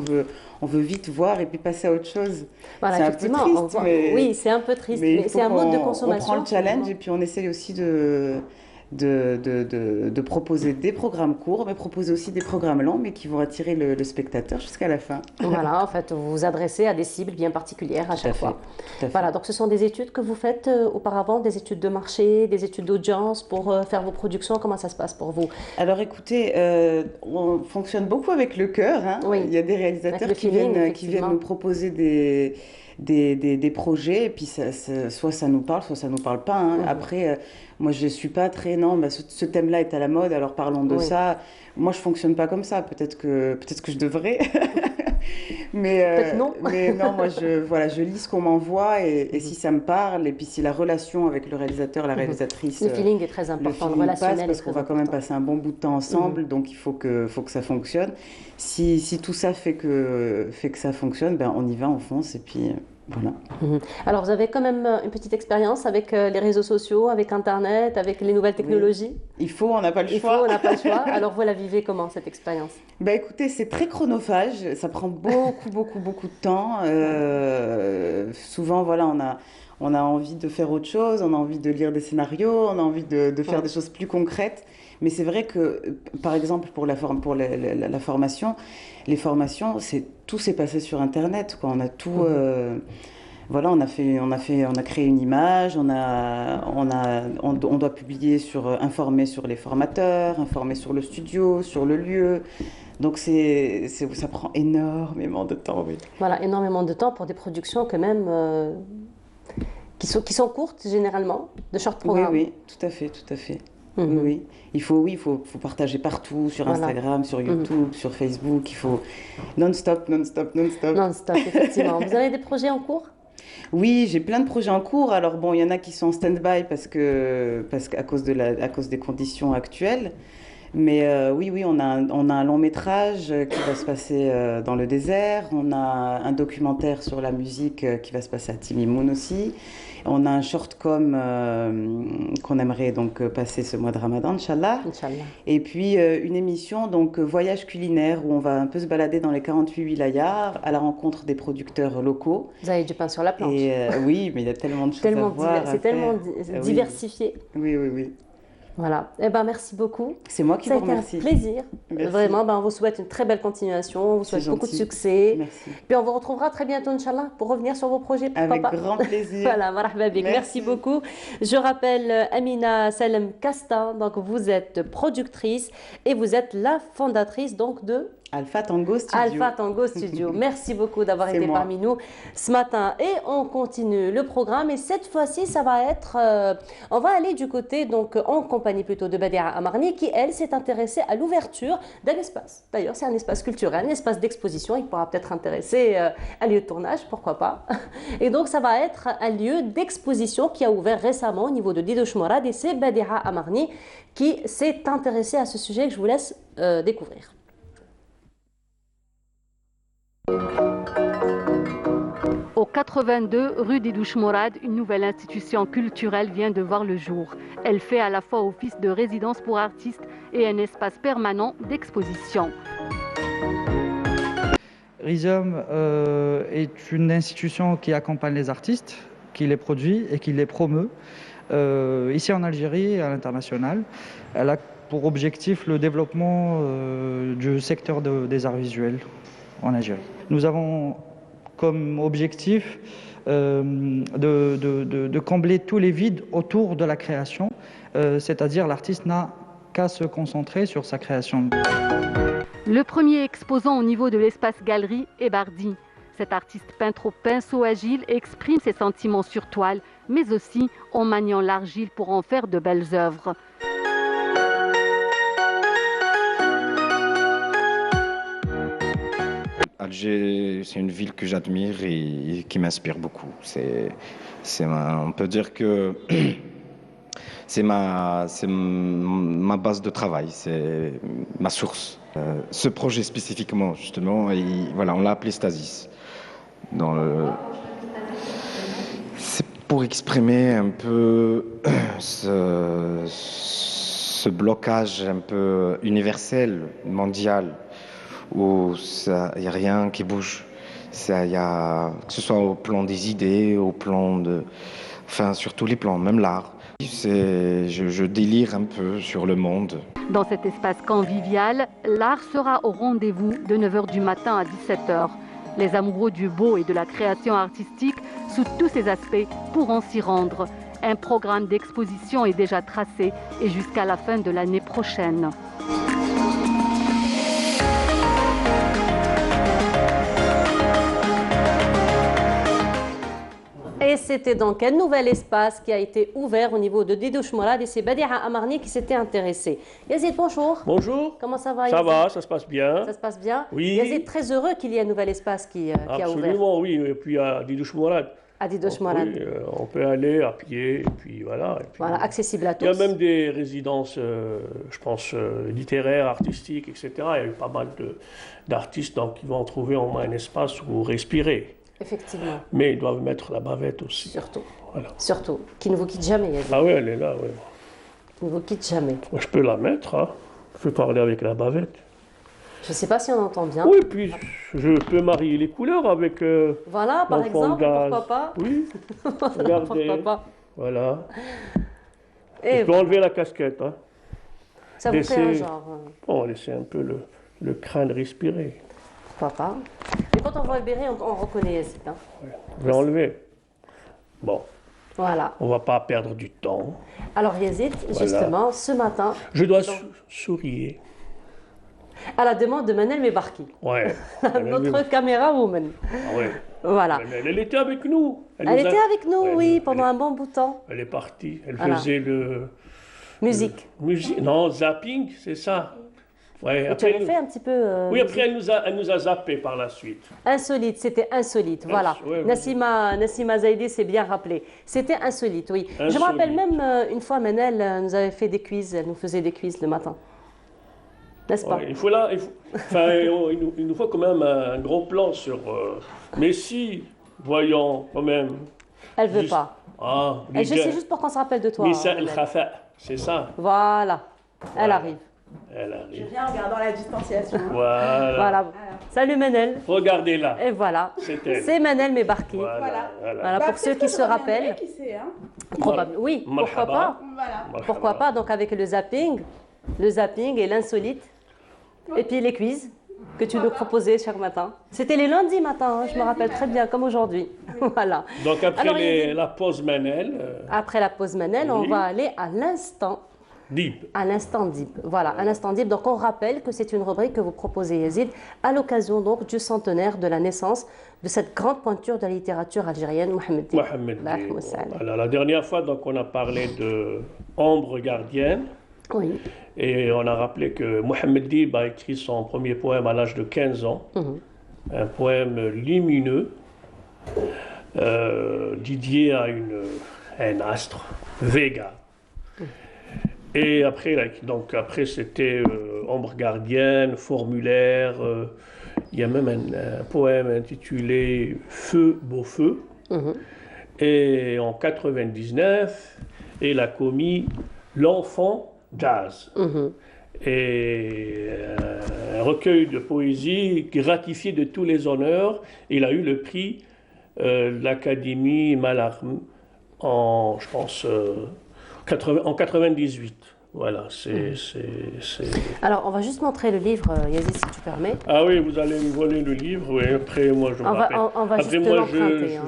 on veut vite voir et puis passer à autre chose. Voilà, c'est un peu triste, mais... Oui, c'est un peu triste, mais c'est un mode de consommation. On prend le challenge et puis on essaye aussi de proposer des programmes courts, mais proposer aussi des programmes longs, mais qui vont attirer le spectateur jusqu'à la fin. Voilà, en fait, vous vous adressez à des cibles bien particulières à chaque fois. Voilà, donc ce sont des études que vous faites auparavant, des études de marché, des études d'audience pour faire vos productions. Comment ça se passe pour vous? Alors écoutez, on fonctionne beaucoup avec le cœur. Hein. Oui. Il y a des réalisateurs qui viennent nous proposer des projets, et puis soit ça nous parle, soit ça nous parle pas. Hein. Après, moi je suis pas très ce thème-là est à la mode, alors parlons de ça. Moi je fonctionne pas comme ça. Peut-être que je devrais, peut-être non. Mais non, moi je lis ce qu'on m'envoie et si ça me parle, et puis si la relation avec le réalisateur, la réalisatrice, le feeling est très important, le relationnel parce qu'on va quand même passer un bon bout de temps ensemble, donc il faut que ça fonctionne. Si tout ça fait que ça fonctionne, ben on y va, on fonce et puis voilà. Alors vous avez quand même une petite expérience avec les réseaux sociaux, avec Internet, avec les nouvelles technologies. Oui. On n'a pas le choix. On n'a pas le choix. Alors vous la vivez comment cette expérience? Ben écoutez, c'est très chronophage, ça prend beaucoup de temps. Souvent voilà, on a envie de faire autre chose, on a envie de lire des scénarios, on a envie de faire des choses plus concrètes. Mais c'est vrai que, par exemple, pour la formation, les formations, tout s'est passé sur Internet, quoi. On a tout, voilà, on a créé une image, on doit publier informer sur les formateurs, informer sur le studio, sur le lieu. Donc ça prend énormément de temps, oui. Voilà, énormément de temps pour des productions quand même qui sont courtes généralement, de short programmes. Oui, tout à fait. Oui. Il faut partager partout, sur Instagram, sur YouTube, sur Facebook. Il faut non-stop. Non-stop, effectivement. Vous avez des projets en cours? Oui, j'ai plein de projets en cours. Alors bon, il y en a qui sont en stand-by parce qu'à cause des conditions actuelles. Mais oui, on a un long métrage qui va se passer dans le désert. On a un documentaire sur la musique qui va se passer à Timimoun aussi. On a un short-com qu'on aimerait donc passer ce mois de Ramadan, Inch'Allah. Inch'Allah. Et puis une émission, donc voyage culinaire, où on va un peu se balader dans les 48 wilayas à la rencontre des producteurs locaux. Vous avez du pain sur la planche. Et oui, mais il y a tellement de choses à voir. C'est tellement diversifié. Oui, oui, oui. Voilà. Eh ben, merci beaucoup. C'est moi qui vous remercie. Ça a été un plaisir. Merci. Vraiment, on vous souhaite une très belle continuation. On vous souhaite beaucoup de succès. Merci. Puis on vous retrouvera très bientôt, Inch'Allah, pour revenir sur vos projets. Avec grand plaisir. Voilà, marhaba bik. Merci beaucoup. Je rappelle Amina Salem Casta. Donc, vous êtes productrice et vous êtes la fondatrice donc de Alpha Tango Studio. Alpha Tango Studio. Merci beaucoup d'avoir été parmi nous ce matin. Et on continue le programme. Et cette fois-ci, ça va être... on va aller du côté, donc en compagnie plutôt de Badia Amarni, qui, elle, s'est intéressée à l'ouverture d'un espace. D'ailleurs, c'est un espace culturel, un espace d'exposition. Il pourra peut-être intéresser un lieu de tournage, pourquoi pas. Et donc, ça va être un lieu d'exposition qui a ouvert récemment au niveau de Didouche Morad. Et c'est Badia Amarni qui s'est intéressée à ce sujet que je vous laisse découvrir. Au 82 rue Didouche Morad, une nouvelle institution culturelle vient de voir le jour. Elle fait à la fois office de résidence pour artistes et un espace permanent d'exposition. Rhizium est une institution qui accompagne les artistes, qui les produit et qui les promeut ici en Algérie et à l'international. Elle a pour objectif le développement du secteur des arts visuels en Algérie. Nous avons comme objectif de combler tous les vides autour de la création, c'est-à-dire l'artiste n'a qu'à se concentrer sur sa création. Le premier exposant au niveau de l'espace galerie est Bardi. Cet artiste peintre au pinceau agile exprime ses sentiments sur toile, mais aussi en maniant l'argile pour en faire de belles œuvres. Alger, c'est une ville que j'admire et qui m'inspire beaucoup. On peut dire que c'est ma base de travail, c'est ma source. Ce projet spécifiquement, justement, voilà, on l'a appelé Stasis. C'est pour exprimer un peu ce blocage un peu universel, mondial, où il n'y a rien qui bouge. Que ce soit au plan des idées, au plan sur tous les plans, même l'art. Je délire un peu sur le monde. Dans cet espace convivial, l'art sera au rendez-vous de 9h du matin à 17h. Les amoureux du beau et de la création artistique, sous tous ses aspects, pourront s'y rendre. Un programme d'exposition est déjà tracé et jusqu'à la fin de l'année prochaine. Et c'était donc un nouvel espace qui a été ouvert au niveau de Didouche Morad et c'est Badia Amarni qui s'était intéressé. Yazid, bonjour. Bonjour. Comment ça va, Ça Yazid? va, ça se passe bien. Ça se passe bien? Oui. Yazid, très heureux qu'il y ait un nouvel espace qui a ouvert. Absolument, oui. Et puis à Didouche Morad. À Didouche Morad. Oui, on peut aller à pied, et puis voilà. Et puis, voilà, accessible à tous. Il y a même des résidences, je pense, littéraires, artistiques, etc. Il y a eu pas mal d'artistes qui vont trouver au moins un espace où respirer. Effectivement. Mais ils doivent mettre la bavette aussi. Surtout. Voilà. Surtout. Qui ne vous quitte jamais, Yazid. Ah oui, elle est là, oui. Qui ne vous quitte jamais. Moi, je peux la mettre, hein. Je peux parler avec la bavette. Je ne sais pas si on entend bien. Oui, puis je peux marier les couleurs avec voilà, par exemple, pourquoi pas. Oui, regardez. Pourquoi pas. Voilà. Et je peux enlever la casquette. Hein. Ça vous fait un genre. Bon, laisser un peu le crâne respirer. Pourquoi pas. Et quand on voit le béret, on reconnaît Yazid. Hein. Ouais. Je vais enlever. Bon. Voilà. On ne va pas perdre du temps. Alors Yazid, justement, ce matin... Je dois sourire. À la demande de Manel Mebarki. Ouais. Notre caméra woman. Ah ouais. Voilà. Elle était avec nous. Elle était avec nous, oui, pendant un bon bout de temps. Elle est partie. Elle faisait le... Musique. Musique. Non, zapping, c'est ça. Ouais, et tu avais fait un petit peu... Oui, après, elle nous a zappé par la suite. Insolite, c'était insolite, voilà. Ouais, Nassima Zaidi s'est bien rappelé. C'était insolite, oui. Insolite. Je me rappelle même, une fois, Manel nous avait fait des quiz, elle nous faisait des quiz le matin. N'est-ce pas? Il faut enfin, il nous faut quand même un gros plan sur Messi, voyons quand même. Elle veut pas. Ah, Je sais juste pour qu'on se rappelle de toi. Missa El Khafa, c'est ça. Voilà, elle arrive. Elle arrive. Je viens en gardant la distanciation. Voilà. Salut Manel. Regardez-là. Et voilà. C'est Manel Mebarki. Voilà. Pour ceux qui se rappellent. Qui sait, hein? Oui, pourquoi pas. Voilà. Pourquoi pas, donc avec le zapping et l'insolite. Et puis les quiz que tu nous proposais chaque matin. C'était les lundis matins, je me rappelle très bien, comme aujourd'hui. Voilà. Donc après la pause Manel. Après la pause Manel, on va aller à l'instant. Deep. À l'instant Deep. Voilà, à l'instant Deep. Donc on rappelle que c'est une rubrique que vous proposez, Yazid, à l'occasion donc du centenaire de la naissance de cette grande pointure de la littérature algérienne, Mohamed Dib. Voilà, la dernière fois, donc, on a parlé de Ombre gardienne. Oui. Et on a rappelé que Mohamed Dib a écrit son premier poème à l'âge de 15 ans. Un poème lumineux, dédié à un astre, Vega. Et après, c'était Ombre gardienne, formulaire. Il y a même un poème intitulé Feu, beau feu. Et en 99, il a commis L'enfant jazz. Et un recueil de poésie gratifié de tous les honneurs. Il a eu le prix de l'Académie Mallarmé en, je pense, en 98. Voilà, c'est... Alors, on va juste montrer le livre, Yazid, si tu permets. Ah oui, vous allez me voler le livre, oui. Après, moi, je me rappelle. On va après, juste moi, l'emprunter.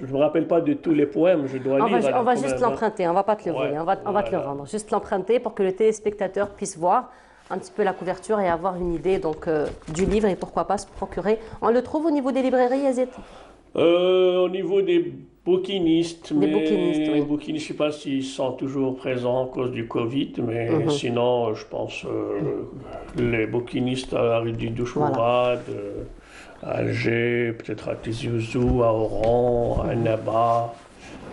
je me rappelle pas de tous les poèmes, je dois lire. On va juste l'emprunter, on va pas te le voler, on va te le rendre. Juste l'emprunter pour que le téléspectateur puisse voir un petit peu la couverture et avoir une idée donc, du livre et pourquoi pas se procurer. On le trouve au niveau des librairies, Yazid? Au niveau des bouquinistes, oui. Les bouquinistes, je ne sais pas s'ils sont toujours présents à cause du Covid, mais sinon, je pense les bouquinistes à Ridi Douchourad, à Alger, peut-être à Tizi Ouzou, à Oran, à Naba,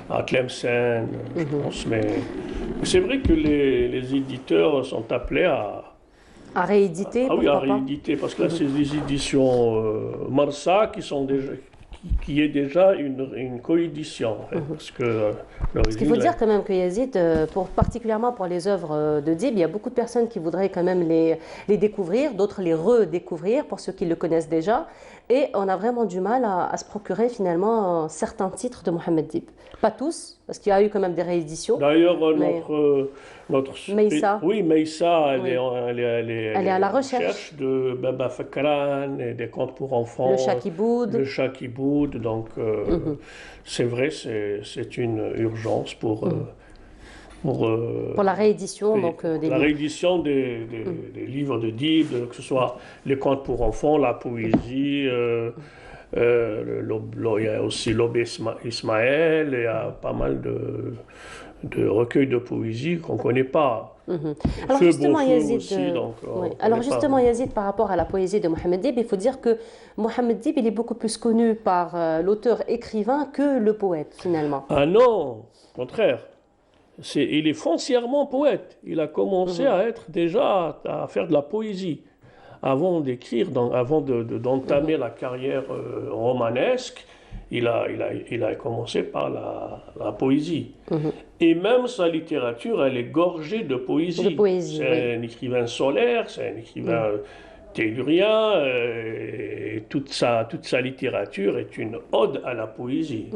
à Tlemcen, je pense. Mais c'est vrai que les éditeurs sont appelés à rééditer. Ah oui, à rééditer, parce que là, c'est des éditions Marsa qui est déjà une coédition. Parce qu'il faut dire quand même que Yazid, particulièrement pour les œuvres de Dib, il y a beaucoup de personnes qui voudraient quand même les découvrir, d'autres les redécouvrir pour ceux qui le connaissent déjà. Et on a vraiment du mal à se procurer finalement certains titres de Mohamed Dib. Pas tous, parce qu'il y a eu quand même des rééditions. D'ailleurs, notre Meissa. Oui, Meissa, elle est à la recherche de Baba Fakran et des contes pour enfants. Le chat qui boude. Le chat qui boude. Donc, c'est vrai, c'est une urgence pour la réédition, réédition des livres de Dib, que ce soit les contes pour enfants, la poésie. Il y a aussi l'Obé Ismaël, il y a pas mal de recueils de poésie qu'on ne connaît pas. Alors justement, Yazid, par rapport à la poésie de Mohamed Dib, il faut dire que Mohamed Dib, il est beaucoup plus connu par l'auteur-écrivain que le poète, finalement. Ah non, au contraire. Il est foncièrement poète. Il a commencé à faire de la poésie avant d'écrire, avant d'entamer la carrière romanesque. Il a commencé par la poésie. Et même sa littérature, elle est gorgée de poésie. C'est un écrivain solaire, c'est un écrivain tellurien, et toute sa littérature est une ode à la poésie.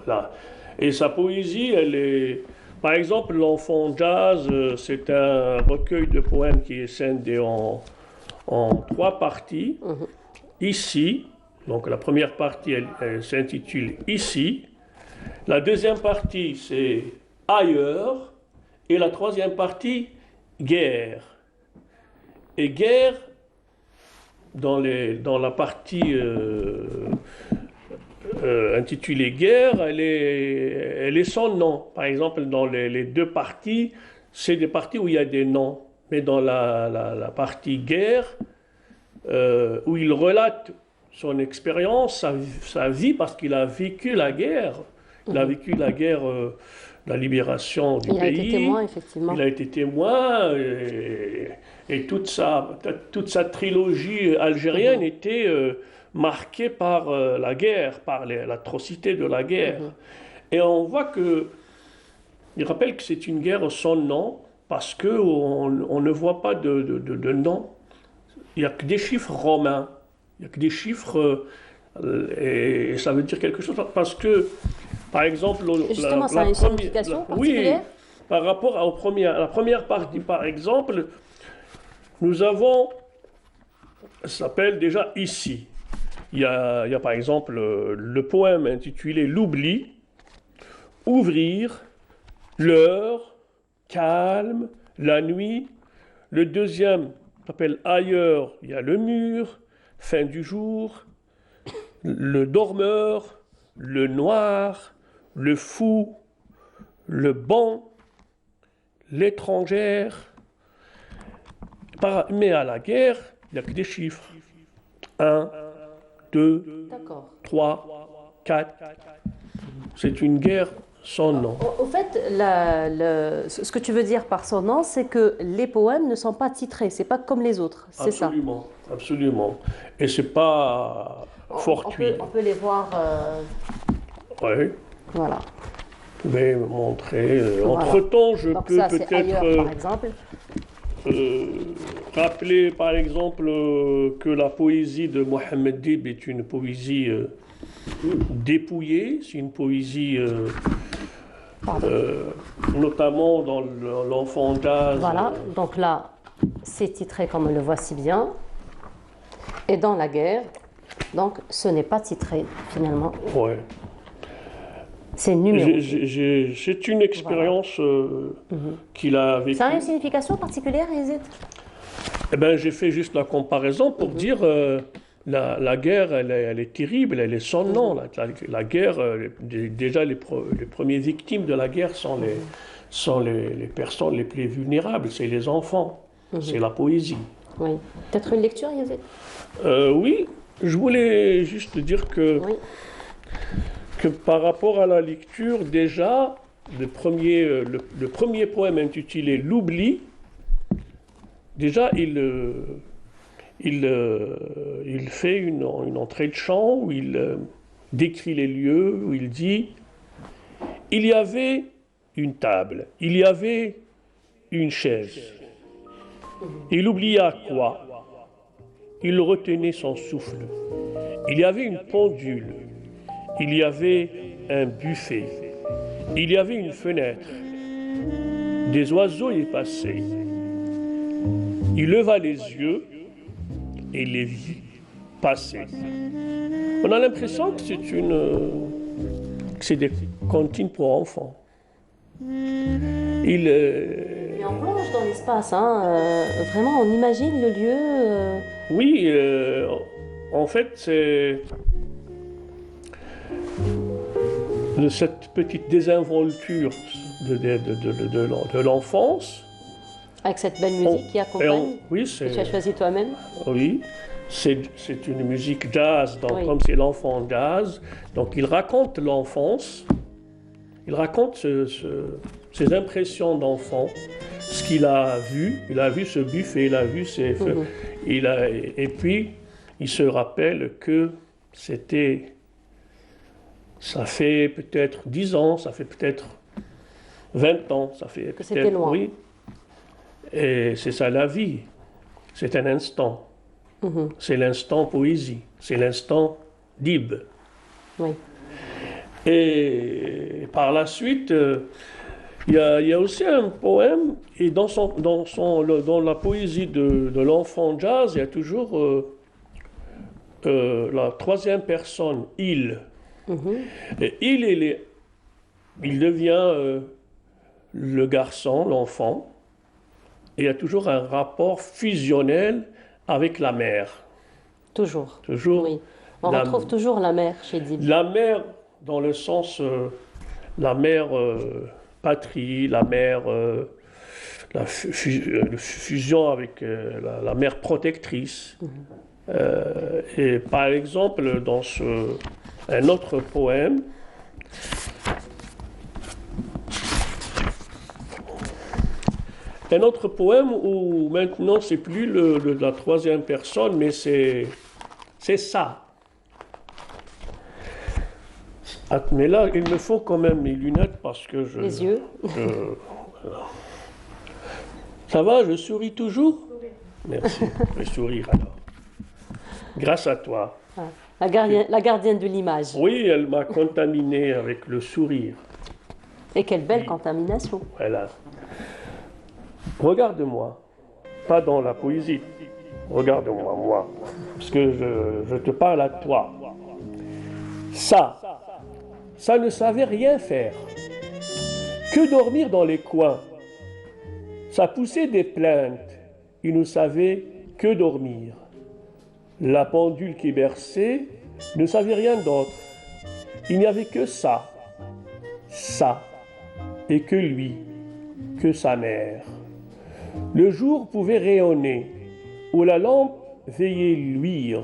Voilà. Et sa poésie, elle est... Par exemple, L'Enfant Jazz, c'est un recueil de poèmes qui est scindé en 3 parties. Ici, donc la première partie, elle s'intitule Ici. La deuxième partie, c'est Ailleurs. Et la troisième partie, Guerre. Et guerre, dans la partie intitulée Guerre, elle est sans nom. Par exemple, dans les 2 parties, c'est des parties où il y a des noms. Mais dans la partie Guerre, où il relate son expérience, sa vie, parce qu'il a vécu la guerre. Il a vécu la guerre la libération du pays. Il a été témoin, effectivement. Il a été témoin et toute sa trilogie algérienne était marquée par la guerre, par l'atrocité de la guerre. Et on voit que, il rappelle que c'est une guerre sans nom parce qu'on ne voit pas de nom. Il n'y a que des chiffres romains, il n'y a que des chiffres et ça veut dire quelque chose parce que, par exemple, justement, ça a une signification particulière. Oui, par rapport à la première partie, par exemple, nous avons, ça s'appelle déjà ici. Il y a par exemple le poème intitulé L'oubli, ouvrir, l'heure, calme, la nuit. Le deuxième s'appelle ailleurs, il y a le mur, fin du jour, le dormeur, le noir, le fou, le bon, l'étrangère. Mais à la guerre, il n'y a que des chiffres. 1, 2, 3, 4. C'est une guerre sans nom. Au fait, ce que tu veux dire par son nom, c'est que les poèmes ne sont pas titrés, c'est pas comme les autres, c'est ça? Absolument, absolument. Et c'est pas fortuit. On peut les voir. Oui. Voilà. Vous pouvez me montrer. Voilà. Entre-temps, je donc peux ça, c'est peut-être ailleurs, par exemple. rappeler, par exemple, que la poésie de Mohammed Dib est une poésie dépouillée. C'est une poésie, notamment dans l'enfant jazz. Voilà, donc là, c'est titré comme on le voit si bien. Et dans la guerre, donc ce n'est pas titré finalement. Ouais. C'est numéro. C'est une expérience qu'il a vécue. Ça a une signification particulière, Yazid? Eh ben, j'ai fait juste la comparaison pour dire la guerre, elle est terrible, elle est sans nom. La guerre, déjà les premières victimes de la guerre sont les personnes les plus vulnérables, c'est les enfants, c'est la poésie. Oui. Peut-être une lecture, Yazid? Oui, je voulais juste dire que par rapport à la lecture, déjà, le premier poème intitulé L'oubli, déjà, il fait une entrée de chant où il décrit les lieux, où il dit « Il y avait une table, il y avait une chaise. Il oublia quoi? Il retenait son souffle. Il y avait une pendule. Il y avait un buffet. Il y avait une fenêtre. Des oiseaux y passaient. Il leva les yeux et les vit passer. » On a l'impression que c'est des comptines pour enfants. Mais on plonge dans l'espace, hein. Vraiment, on imagine le lieu. Oui, en fait, c'est de cette petite désinvolture de l'enfance. Avec cette belle musique qui accompagne, oui, que tu as choisi toi-même. Oui, c'est une musique jazz, donc comme c'est l'enfant jazz, donc il raconte l'enfance, il raconte ses impressions d'enfant, ce qu'il a vu ce buffet, il a vu et puis il se rappelle que ça fait peut-être 10 ans, ça fait peut-être 20 ans, ça fait que c'était loin. Oui. Et c'est ça la vie, c'est un instant. C'est l'instant poésie, c'est l'instant Dib. Oui. Et par la suite, il y a aussi un poème, et dans la poésie de l'enfant jazz, il y a toujours la troisième personne, il. Et il devient le garçon, l'enfant, et il y a toujours un rapport fusionnel avec la mère. Toujours. Toujours. Oui. On retrouve toujours la mère chez Dib. La mère, dans le sens, la mère patrie, la mère, la fusion avec la mère protectrice. Et par exemple, dans un autre poème, un autre poème où maintenant c'est plus la troisième personne, mais c'est ça. Ah, mais là, il me faut quand même mes lunettes parce que je... Les yeux. Ça va, je souris toujours? Merci, je vais sourire alors. Grâce à toi. Ah, la gardienne de l'image. Oui, elle m'a contaminé avec le sourire. Et quelle belle contamination. Voilà. Regarde-moi, pas dans la poésie. Regarde-moi, moi, parce que je te parle à toi. Ça ne savait rien faire, que dormir dans les coins. Ça poussait des plaintes, il ne savait que dormir. La pendule qui berçait ne savait rien d'autre. Il n'y avait que ça, et que lui, que sa mère. Le jour pouvait rayonner, ou la lampe veillait luire.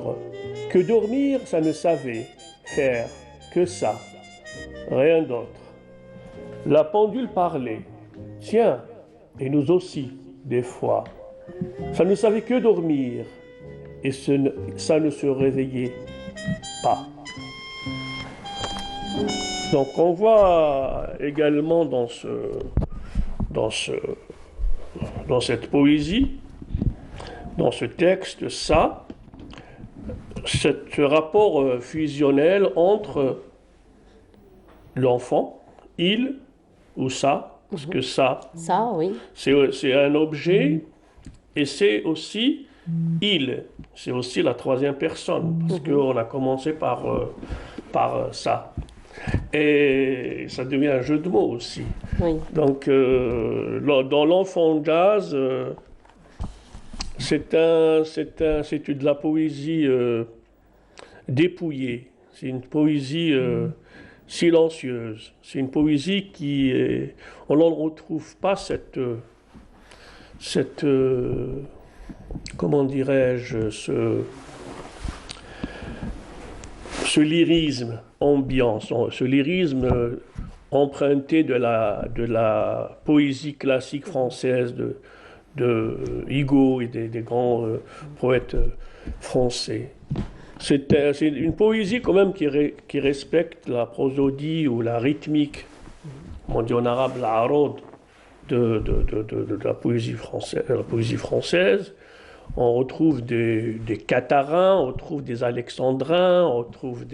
Que dormir, ça ne savait faire que ça, rien d'autre. La pendule parlait, tiens, et nous aussi, des fois. Ça ne savait que dormir, et ça ne se réveillait pas. Donc on voit également dans cette poésie, dans ce texte, ce rapport fusionnel entre l'enfant, il ou ça, parce que ça, oui, c'est un objet, et c'est aussi il, c'est aussi la troisième personne, parce qu'on a commencé par ça. Et ça devient un jeu de mots aussi. Oui. Donc, dans l'enfant jazz, c'est de la poésie dépouillée. C'est une poésie silencieuse. C'est une poésie on n'en retrouve pas cette comment dirais-je, ce lyrisme ambiant, ce lyrisme emprunté de la poésie classique française de Hugo et des grands poètes français. C'est une poésie quand même qui respecte la prosodie ou la rythmique, on dit en arabe l'arod, de la poésie française. On retrouve des catharins, on retrouve des alexandrins, on retrouve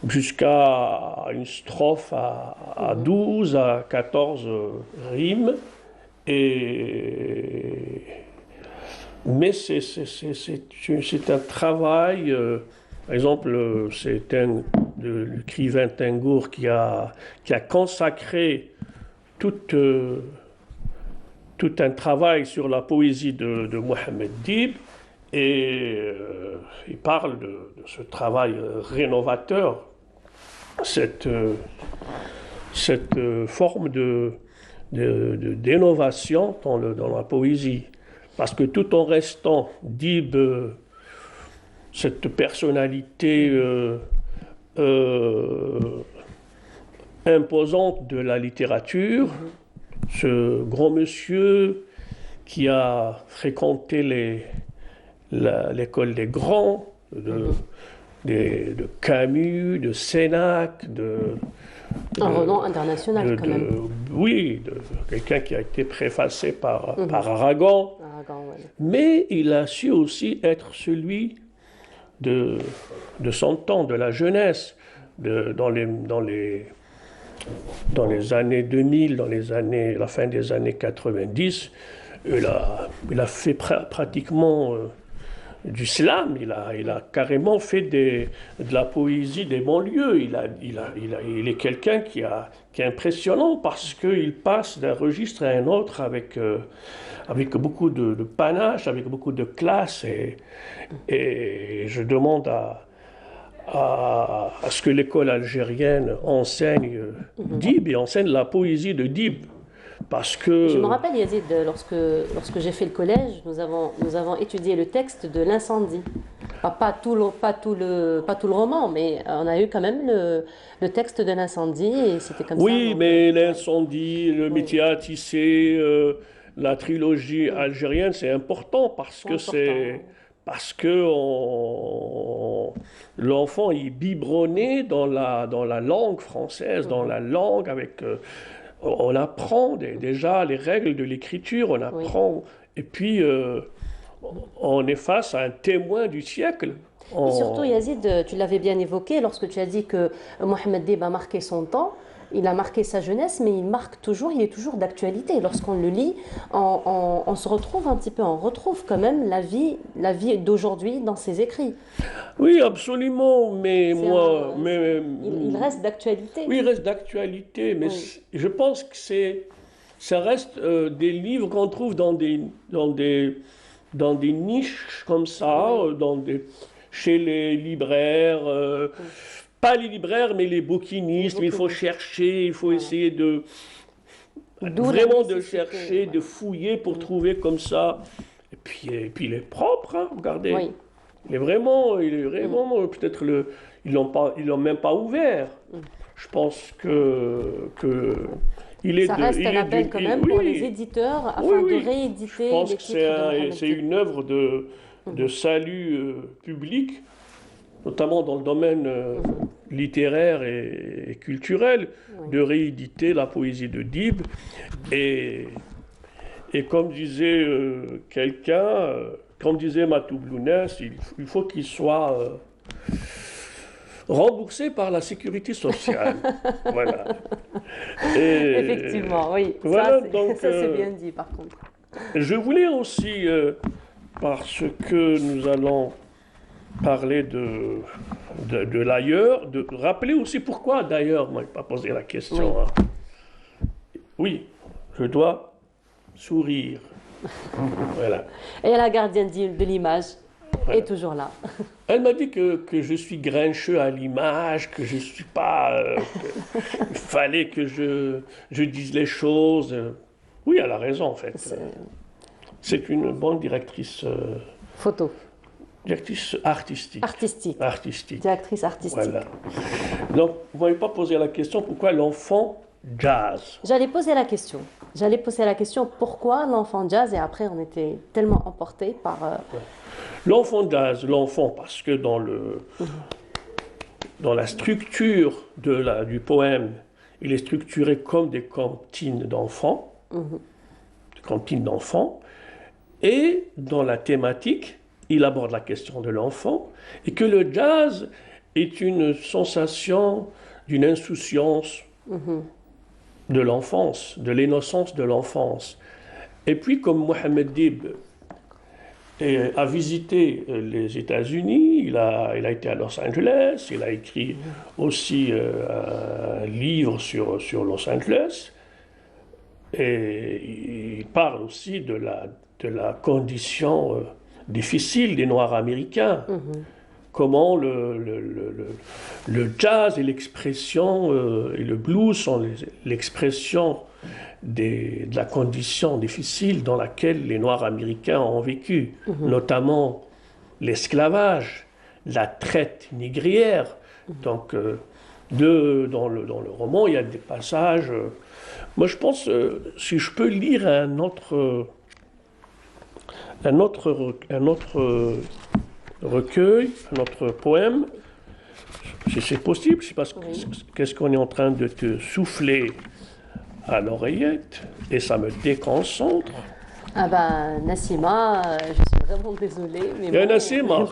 jusqu'à une strophe à 12, à 14 rimes. Mais c'est un travail, par exemple, c'est l'écrivain Tengour qui a consacré tout un travail sur la poésie de Mohamed Dib, et il parle de ce travail rénovateur, cette forme d'innovation dans la poésie. Parce que tout en restant Dib, cette personnalité imposante de la littérature, ce grand monsieur qui a fréquenté l'école des grands, de Camus, de Sénac, un renom international quand même. Oui, quelqu'un qui a été préfacé par Aragon. Ouais. Mais il a su aussi être celui de son temps, de la jeunesse, dans les années 2000, la fin des années 90. Il a fait pratiquement du slam, il a carrément fait de la poésie des banlieues. Il est quelqu'un qui est impressionnant parce qu'il passe d'un registre à un autre avec beaucoup de panache, avec beaucoup de classe. Et je demande à ce que l'école algérienne enseigne Dib et enseigne la poésie de Dib. Parce que... Je me rappelle, Yazid, lorsque j'ai fait le collège, nous avons étudié le texte de l'incendie. Pas tout le roman, mais on a eu quand même le texte de l'incendie et c'était comme ça. Oui, mais l'incendie, le métier à tisser, la trilogie algérienne, c'est important parce que l'enfant est biberonné dans la langue française, dans la langue avec... on apprend déjà les règles de l'écriture, on apprend... Et puis, on est face à un témoin du siècle. Et surtout, Yazid, tu l'avais bien évoqué lorsque tu as dit que Mohamed Dib a marqué son temps. Il a marqué sa jeunesse, mais il est toujours d'actualité. Lorsqu'on le lit, on se retrouve un petit peu, on retrouve quand même la vie d'aujourd'hui dans ses écrits. Oui, absolument, mais il reste d'actualité. Oui, il reste d'actualité, mais je pense que ça reste des livres qu'on trouve dans des niches comme ça, chez les libraires. Pas les libraires, mais les bouquinistes. Il faut chercher, il faut essayer de chercher, de fouiller pour trouver comme ça. Et puis il est propre, hein, regardez. Oui. Il est vraiment peut-être ils l'ont même pas ouvert. Je pense que ça reste un appel quand même pour les éditeurs afin de rééditer les titres de Mohamed c'est une œuvre de salut public, notamment dans le domaine littéraire et culturel, de rééditer la poésie de Dib. Et comme disait comme disait Matou Blounès, il faut qu'il soit remboursé par la sécurité sociale. Voilà. Effectivement, oui. Voilà, ça c'est bien dit par contre. Je voulais aussi, parce que nous allons parler de l'ailleurs, de rappeler aussi pourquoi d'ailleurs, moi je n'ai pas posé la question. Oui. Hein. Oui, je dois sourire. Voilà. Et la gardienne de l'image est toujours là. Elle m'a dit que je suis grincheux à l'image, que je ne suis pas... il fallait que je dise les choses. Oui, elle a raison en fait. C'est une bonne directrice... Photo. Directrice artistique. Directrice artistique. Voilà. Donc, vous ne m'avez pas posé la question pourquoi l'enfant jazz. J'allais poser la question pourquoi l'enfant jazz, et après on était tellement emportés par... L'enfant jazz, parce que dans la structure du poème, il est structuré comme des comptines d'enfants. Et dans la thématique, il aborde la question de l'enfant, et que le jazz est une sensation d'une insouciance de l'enfance, de l'innocence de l'enfance. Et puis, comme Mohamed Dib a visité les États-Unis, il a été à Los Angeles, il a écrit aussi un livre sur Los Angeles, et il parle aussi de la condition difficile des Noirs américains. Comment le jazz et l'expression et le blues sont l'expression de la condition difficile dans laquelle les Noirs américains ont vécu, notamment l'esclavage, la traite négrière. Donc, dans le roman, il y a des passages... moi, je pense, si je peux lire un autre recueil, un autre poème, si c'est possible, je sais pas qu'est-ce qu'on est en train de te souffler à l'oreillette, et ça me déconcentre. Ah ben, Nassima, je suis vraiment désolée. Mais Nassima,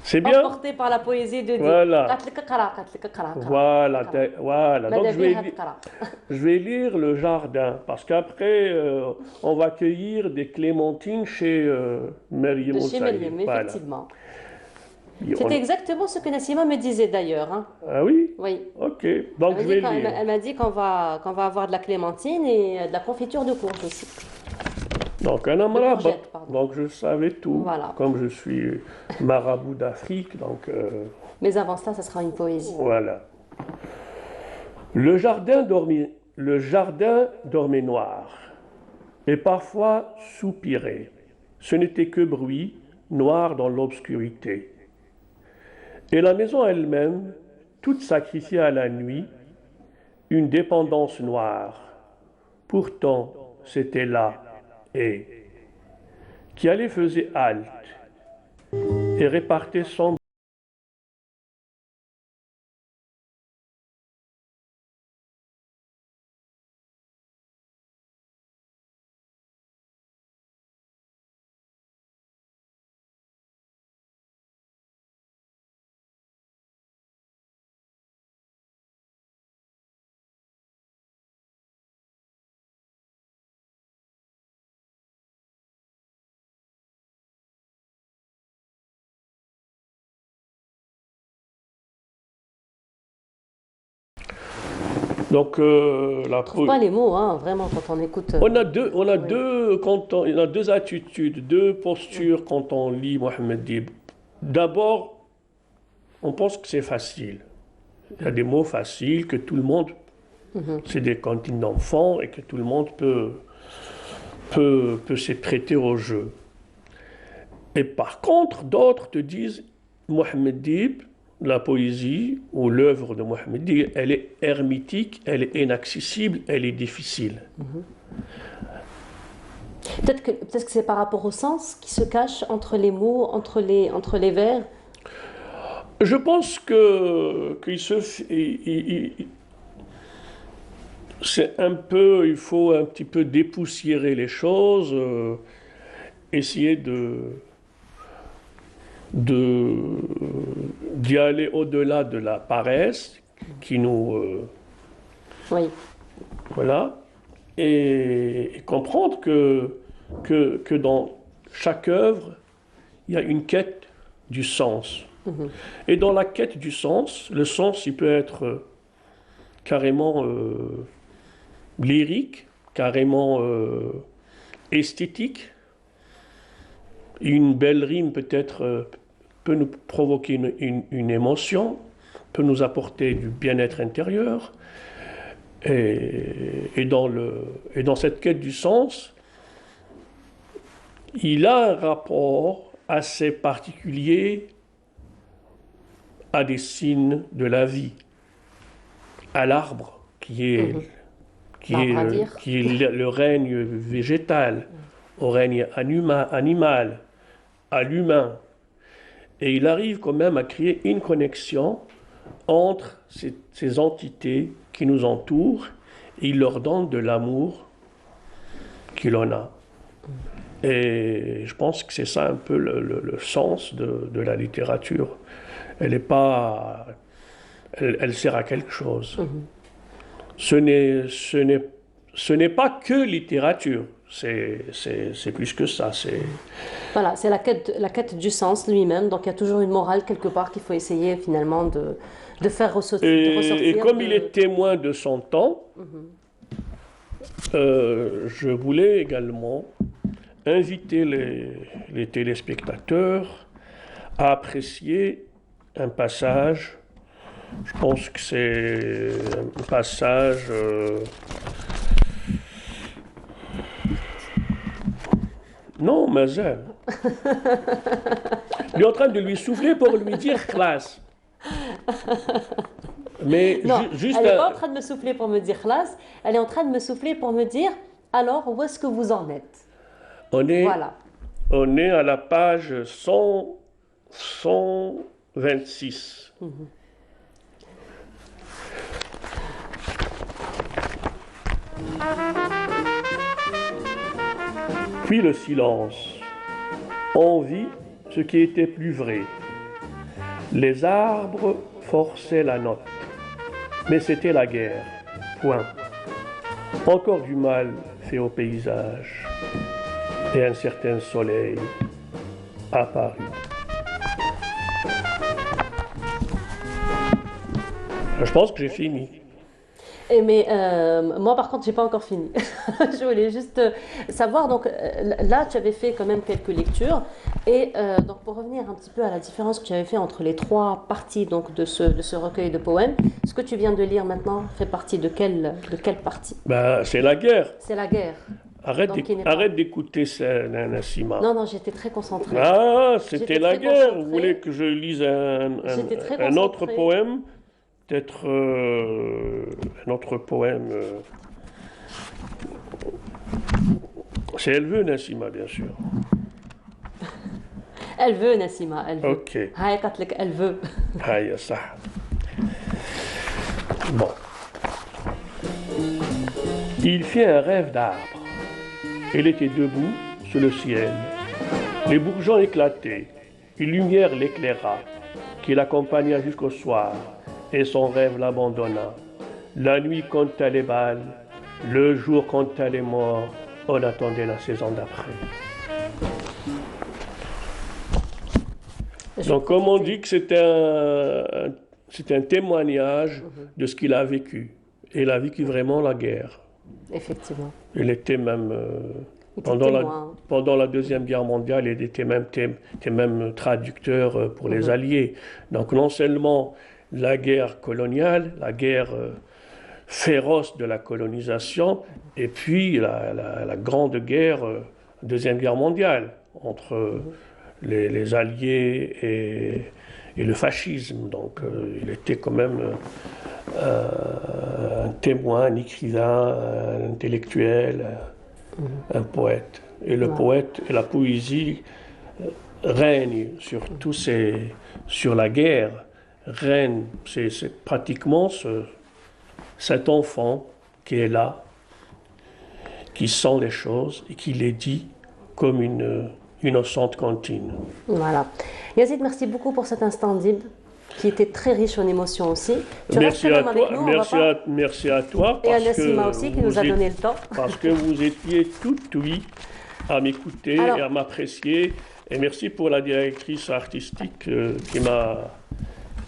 c'est bien. Emporté par la poésie de Dib. Voilà. Donc je vais lire Le Jardin, parce qu'après, on va cueillir des clémentines chez Meriem. Chez Meriem, effectivement. C'était exactement ce que Nassima me disait d'ailleurs. Hein. Ah oui? Oui. Ok, donc je vais lire. Elle m'a dit qu'on va avoir de la clémentine et de la confiture de courge aussi. Donc un amrabat, donc je savais tout, voilà. Comme je suis marabout d'Afrique, donc... Mais avant cela, ça sera une poésie. Voilà. Le jardin dormait noir, et parfois soupirait. ce n'était que bruit, noir dans l'obscurité. Et la maison elle-même, toute sacrifiée à la nuit, une dépendance noire. Pourtant, c'était là, et qui allait faisait halte et répartait son Donc, la Pas les mots, hein, vraiment, quand on écoute. on a deux attitudes, deux postures quand on lit Mohammed Dib. D'abord, on pense que c'est facile. Il y a des mots faciles que tout le monde, c'est des cantines d'enfants et que tout le monde peut se prêter au jeu. Et par contre, d'autres te disent Mohammed Dib, la poésie ou l'œuvre de Mohammed Dib, elle est hermétique, elle est inaccessible, elle est difficile. Peut-être que c'est par rapport au sens qui se cache entre les mots, entre les vers. Je pense que c'est un peu, il faut un petit peu dépoussiérer les choses, essayer d'y aller au-delà de la paresse qui nous... Oui. Voilà. Et comprendre que dans chaque œuvre, il y a une quête du sens. Et dans la quête du sens, le sens, il peut être carrément lyrique, carrément esthétique. Une belle rime peut-être peut nous provoquer une émotion, peut nous apporter du bien-être intérieur. Et dans cette quête du sens, il a un rapport assez particulier à des signes de la vie, à l'arbre qui est le règne végétal, au règne animal, à l'humain. Et il arrive quand même à créer une connexion entre ces entités qui nous entourent et il leur donne de l'amour qu'il en a. Et je pense que c'est ça un peu le sens de la littérature. Elle est pas... Elle sert à quelque chose. Ce n'est pas que littérature. C'est plus que ça. Voilà, c'est la quête du sens lui-même. Donc il y a toujours une morale quelque part qu'il faut essayer finalement de faire ressortir. Et comme il est témoin de son temps, je voulais également inviter les téléspectateurs à apprécier un passage. Je pense que c'est un passage... Non, Mazel. Il est en train de lui souffler pour lui dire classe. Mais non, juste elle n'est pas en train de me souffler pour me dire classe, elle est en train de me souffler pour me dire alors où est-ce que vous en êtes? Voilà. On est à la page 126. Puis le silence. On vit ce qui était plus vrai. Les arbres forçaient la note. Mais c'était la guerre. Point. Encore du mal fait au paysage. Et un certain soleil apparut. Je pense que j'ai fini. Mais moi, par contre, j'ai pas encore fini. Je voulais juste savoir. Donc là, tu avais fait quand même quelques lectures. Et donc, pour revenir un petit peu à la différence que tu avais fait entre les trois parties donc, de ce recueil de poèmes, ce que tu viens de lire maintenant fait partie de quelle partie? C'est la guerre. C'est la guerre. Arrête d'écouter ça, Nassima. Non, j'étais très concentrée. Ah, c'était la guerre. concentrée. Vous voulez que je lise un autre poème? Peut-être un autre poème. C'est Elle veut, Nassima, bien sûr. Elle veut, Nassima, elle veut. Ok. Elle veut. Aïe, ça. Bon. Il fit un rêve d'arbre. Elle était debout sous le ciel. Les bourgeons éclataient. Une lumière l'éclaira, qui l'accompagna jusqu'au soir, et son rêve l'abandonna. La nuit compta les balles, le jour compta les morts. On attendait la saison d'après. Donc, comme on dit que c'est un témoignage de ce qu'il a vécu. Et il a vécu vraiment la guerre. Effectivement. Il était même, pendant la Deuxième Guerre mondiale, il était même traducteur pour les Alliés. Donc non seulement la guerre coloniale, la guerre féroce de la colonisation, et puis la grande guerre, Deuxième Guerre mondiale, entre les Alliés et le fascisme. Donc il était quand même un témoin, un écrivain, un intellectuel, un poète. Et le poète et la poésie règnent sur la guerre, règnent. C'est pratiquement cet enfant qui est là, qui sent les choses et qui les dit comme une innocente cantine. Voilà. Yazid, merci beaucoup pour cet instant d'hymne qui était très riche en émotions aussi. Tu restes quand même avec nous, merci à toi. Et à Nassima aussi qui nous a donné le temps. Parce que vous étiez toute oui à m'écouter et à m'apprécier. Et merci pour la directrice artistique qui m'a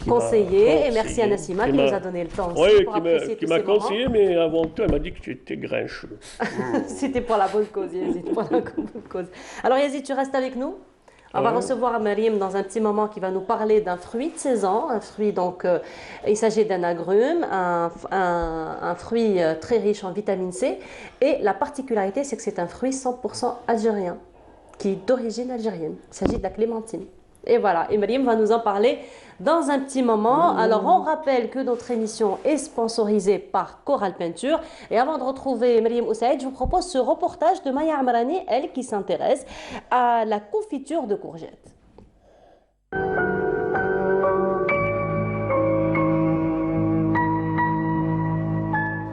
conseillé. Et merci à Nassima qui nous a donné le temps aussi pour apprécier tous ces moments. Qui m'a conseillé, mais avant tout, elle m'a dit que tu étais grincheux. C'était pour la bonne cause, Yazid, pour la bonne cause. Alors Yazid, tu restes avec nous. On va recevoir Mariam dans un petit moment qui va nous parler d'un fruit de saison. Un fruit, donc, il s'agit d'un agrume, un fruit très riche en vitamine C. Et la particularité, c'est que c'est un fruit 100% algérien, qui est d'origine algérienne. Il s'agit de la clémentine. Et voilà, et Mariam va nous en parler dans un petit moment. Alors, on rappelle que notre émission est sponsorisée par Coral Peinture. Et avant de retrouver Mariam Oussaïd, je vous propose ce reportage de Maya Amrani, elle qui s'intéresse à la confiture de courgettes.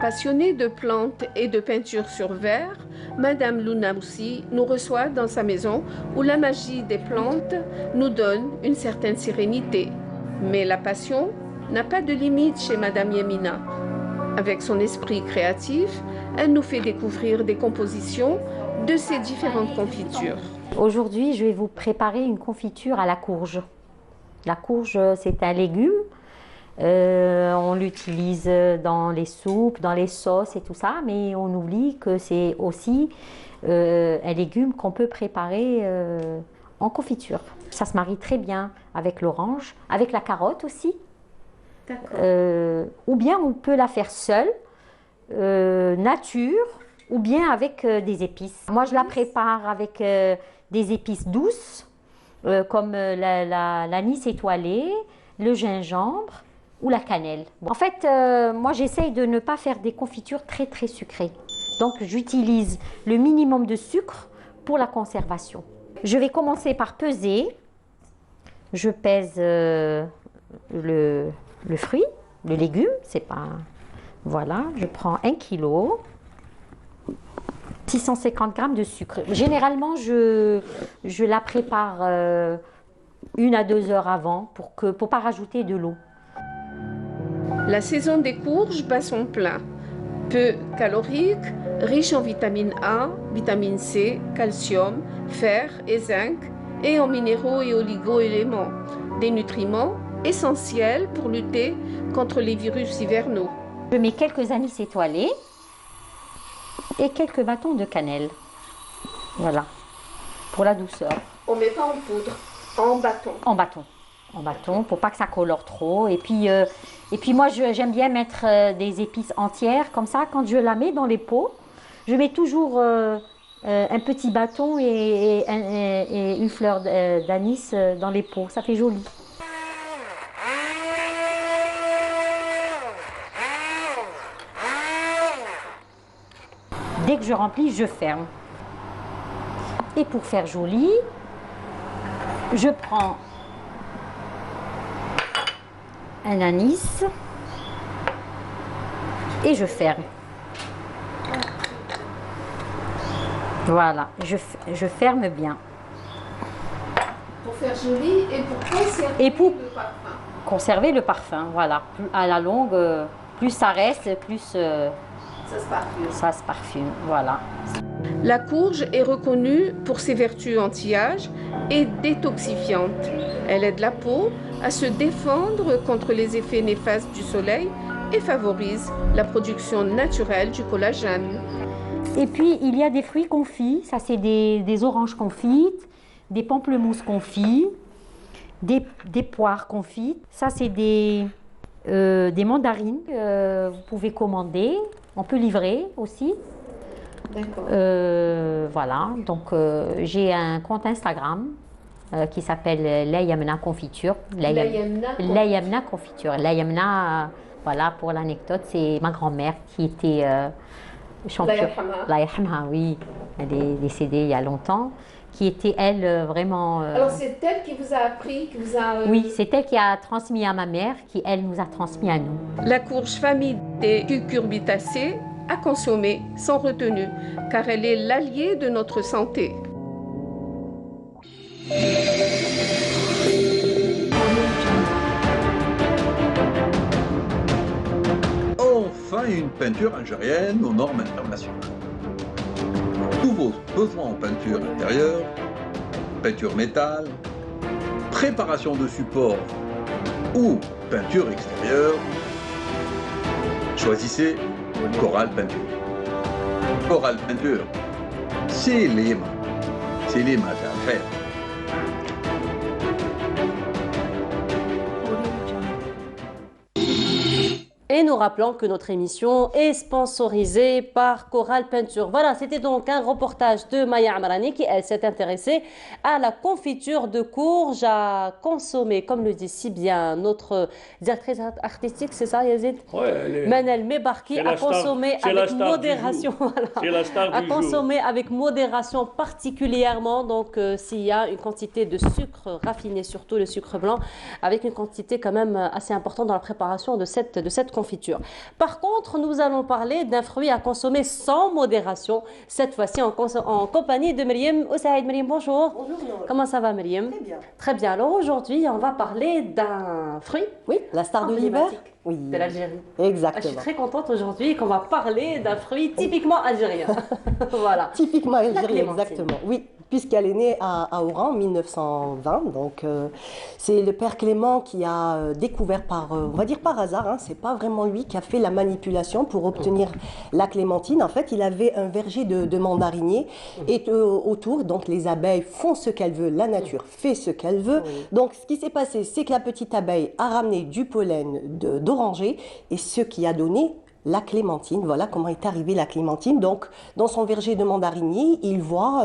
Passionnée de plantes et de peinture sur verre, Madame Luna Moussi nous reçoit dans sa maison où la magie des plantes nous donne une certaine sérénité. Mais la passion n'a pas de limite chez Madame Yemina. Avec son esprit créatif, elle nous fait découvrir des compositions de ces différentes confitures. Aujourd'hui, je vais vous préparer une confiture à la courge. La courge, c'est un légume. On l'utilise dans les soupes, dans les sauces et tout ça, mais on oublie que c'est aussi un légume qu'on peut préparer en confiture. Ça se marie très bien avec l'orange, avec la carotte aussi. Ou bien on peut la faire seule, nature, ou bien avec des épices. Moi je la prépare avec des épices douces, comme l'anis étoilé, le gingembre, ou la cannelle. En fait, moi j'essaye de ne pas faire des confitures très très sucrées. Donc j'utilise le minimum de sucre pour la conservation. Je vais commencer par peser. Je pèse le fruit, le légume, c'est pas... Voilà, je prends 1 kg, 650 g de sucre. Généralement, je la prépare 1 à 2 heures avant pour pas rajouter de l'eau. La saison des courges bat son plein. Peu calorique, riche en vitamine A, vitamine C, calcium, fer et zinc, et en minéraux et oligo-éléments, des nutriments essentiels pour lutter contre les virus hivernaux. Je mets quelques anis étoilés et quelques bâtons de cannelle. Voilà, pour la douceur. On ne met pas en poudre, en bâton. En bâton. En bâton, pour pas que ça colore trop. Et puis moi, j'aime bien mettre des épices entières, comme ça, quand je la mets dans les pots, je mets toujours un petit bâton et une fleur d'anis dans les pots. Ça fait joli. Dès que je remplis, je ferme. Et pour faire joli, je prends un anis et je ferme. Voilà, je ferme bien. Pour faire joli et pour conserver le parfum. Conserver le parfum, voilà. À la longue, plus ça reste, plus ça se parfume, voilà. La courge est reconnue pour ses vertus anti-âge et détoxifiantes. Elle aide la peau à se défendre contre les effets néfastes du soleil et favorise la production naturelle du collagène. Et puis, il y a des fruits confits. Ça, c'est des oranges confites, des pamplemousses confits, des poires confites. Ça, c'est des mandarines que vous pouvez commander. On peut livrer aussi. D'accord. Voilà. Donc, j'ai un compte Instagram qui s'appelle Layamna Confiture. Layamna Confiture. Layamna, voilà, pour l'anecdote, c'est ma grand-mère qui était... championne. Allah yarhamha, oui, elle est décédée il y a longtemps, qui était elle vraiment. Alors c'est elle qui vous a appris, qui vous a. Oui, c'est elle qui a transmis à ma mère, qui elle nous a transmis à nous. La courge famille des cucurbitacées à consommer sans retenue, car elle est l'allié de notre santé. Enfin une peinture algérienne aux normes internationales. Tous vos besoins en peinture intérieure, peinture métal, préparation de support ou peinture extérieure, choisissez Coral Peinture. Coral Peinture, c'est l'EMA à faire. Et nous rappelons que notre émission est sponsorisée par Coral Peinture. Voilà, c'était donc un reportage de Maya Amrani qui, elle, s'est intéressée à la confiture de courge à consommer, comme le dit si bien notre directrice artistique, c'est ça Yazid? Ouais, Manel Mebarki, à consommer avec modération. Voilà. C'est la star à du consommer avec modération particulièrement, donc s'il y a une quantité de sucre raffiné, surtout le sucre blanc, avec une quantité quand même assez importante dans la préparation de cette confiture. Par contre, nous allons parler d'un fruit à consommer sans modération, cette fois-ci en compagnie de Myriam Oussaïd. Myriam, bonjour. Bonjour. Comment ça va, Myriam? Très bien. Très bien. Alors aujourd'hui, on va parler d'un fruit. Oui, la star de l'hiver. Oui. De l'Algérie. Exactement. Je suis très contente aujourd'hui qu'on va parler d'un fruit typiquement algérien. Voilà. Typiquement algérien, exactement. Oui, puisqu'elle est née à Oran en 1920. Donc, c'est le père Clément qui a découvert on va dire par hasard, hein, c'est pas vraiment lui qui a fait la manipulation pour obtenir la clémentine. En fait, il avait un verger de mandariniers et autour, donc les abeilles font ce qu'elles veulent, la nature fait ce qu'elle veut. Donc, ce qui s'est passé, c'est que la petite abeille a ramené du pollen d'oranger et ce qui a donné la clémentine. Voilà comment est arrivée la clémentine. Donc, dans son verger de mandarinier, il voit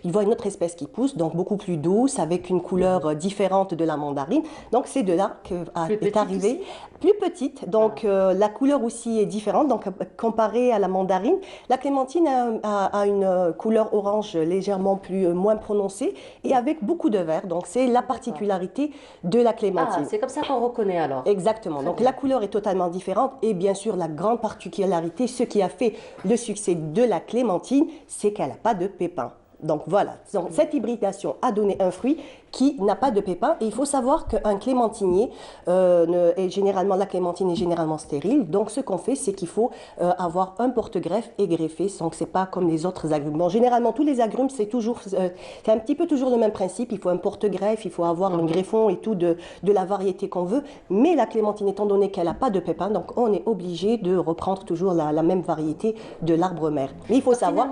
une autre espèce qui pousse, donc beaucoup plus douce, avec une couleur différente de la mandarine. Donc, c'est de là qu'est arrivée. Plus petite, donc la couleur aussi est différente. Donc, comparée à la mandarine, la clémentine a une couleur orange légèrement moins prononcée et avec beaucoup de vert. Donc, c'est la particularité de la clémentine. Ah, c'est comme ça qu'on reconnaît alors. Exactement. Donc, la couleur est totalement différente et bien sûr, la grande particularité, ce qui a fait le succès de la clémentine, c'est qu'elle n'a pas de pépins. Donc voilà, donc, cette hybridation a donné un fruit qui n'a pas de pépins. Et il faut savoir qu'un clémentinier, la clémentine est généralement stérile. Donc ce qu'on fait, c'est qu'il faut avoir un porte-greffe et greffé. Donc c'est pas comme les autres agrumes. Bon, généralement, tous les agrumes, c'est un petit peu toujours le même principe. Il faut un porte-greffe, il faut avoir un greffon et tout de la variété qu'on veut. Mais la clémentine, étant donné qu'elle n'a pas de pépins, donc on est obligé de reprendre toujours la même variété de l'arbre mère. Mais il faut savoir...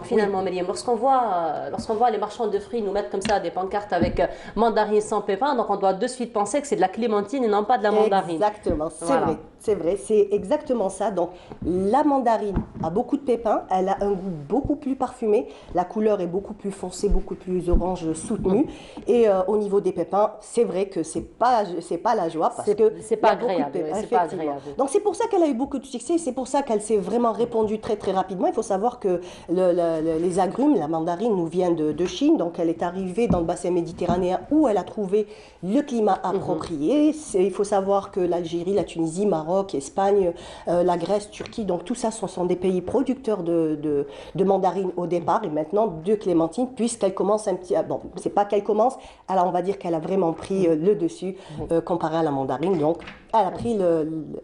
Finalement, Myriam, lorsqu'on voit les marchands de fruits nous mettre comme ça des pancartes pancarte avec mandarine sans pépins, donc on doit de suite penser que c'est de la clémentine et non pas de la mandarine. Exactement, c'est Voilà. vrai. C'est vrai, c'est exactement ça. Donc, la mandarine a beaucoup de pépins, elle a un goût beaucoup plus parfumé, la couleur est beaucoup plus foncée, beaucoup plus orange soutenue. Et au niveau des pépins, c'est vrai que c'est pas la joie parce que c'est pas il y a beaucoup de agréable, pépins, ouais, c'est pas effectivement. agréable. Donc, c'est pour ça qu'elle a eu beaucoup de succès, c'est pour ça qu'elle s'est vraiment répandue très très rapidement. Il faut savoir que les agrumes, la mandarine nous vient de Chine, donc elle est arrivée dans le bassin méditerranéen où elle a trouvé le climat approprié. Il faut savoir que l'Algérie, la Tunisie, Maroc, Espagne, la Grèce, Turquie, donc tout ça sont des pays producteurs de mandarines au départ et maintenant de clémentine puisqu'elle commence un petit... Bon, c'est pas qu'elle commence, alors on va dire qu'elle a vraiment pris le dessus comparé à la mandarine, donc elle a pris,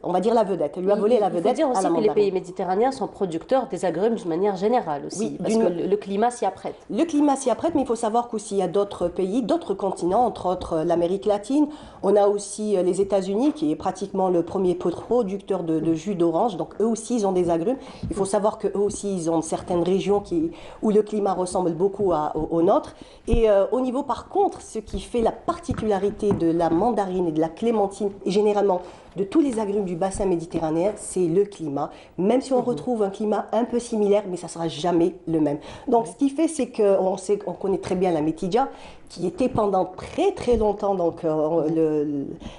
on va dire, la vedette, elle lui a volé la vedette. Il faut dire à aussi la que les mandarine. pays méditerranéens sont producteurs des agrumes de manière générale aussi, Oui, parce que le climat s'y apprête. Le climat s'y apprête, mais il faut savoir qu'aussi il y a d'autres pays, d'autres continents, entre autres l'Amérique latine. On a aussi les États-Unis, qui est pratiquement le premier producteur de jus d'orange. Donc eux aussi, ils ont des agrumes. Il faut savoir qu'eux aussi, ils ont certaines régions où le climat ressemble beaucoup au nôtre. Et au niveau, par contre, ce qui fait la particularité de la mandarine et de la clémentine, et généralement de tous les agrumes du bassin méditerranéen, c'est le climat. Même si on retrouve un climat un peu similaire, mais ça ne sera jamais le même. Donc, ce qui fait, c'est qu'on connaît très bien la métidja, qui était pendant très très longtemps donc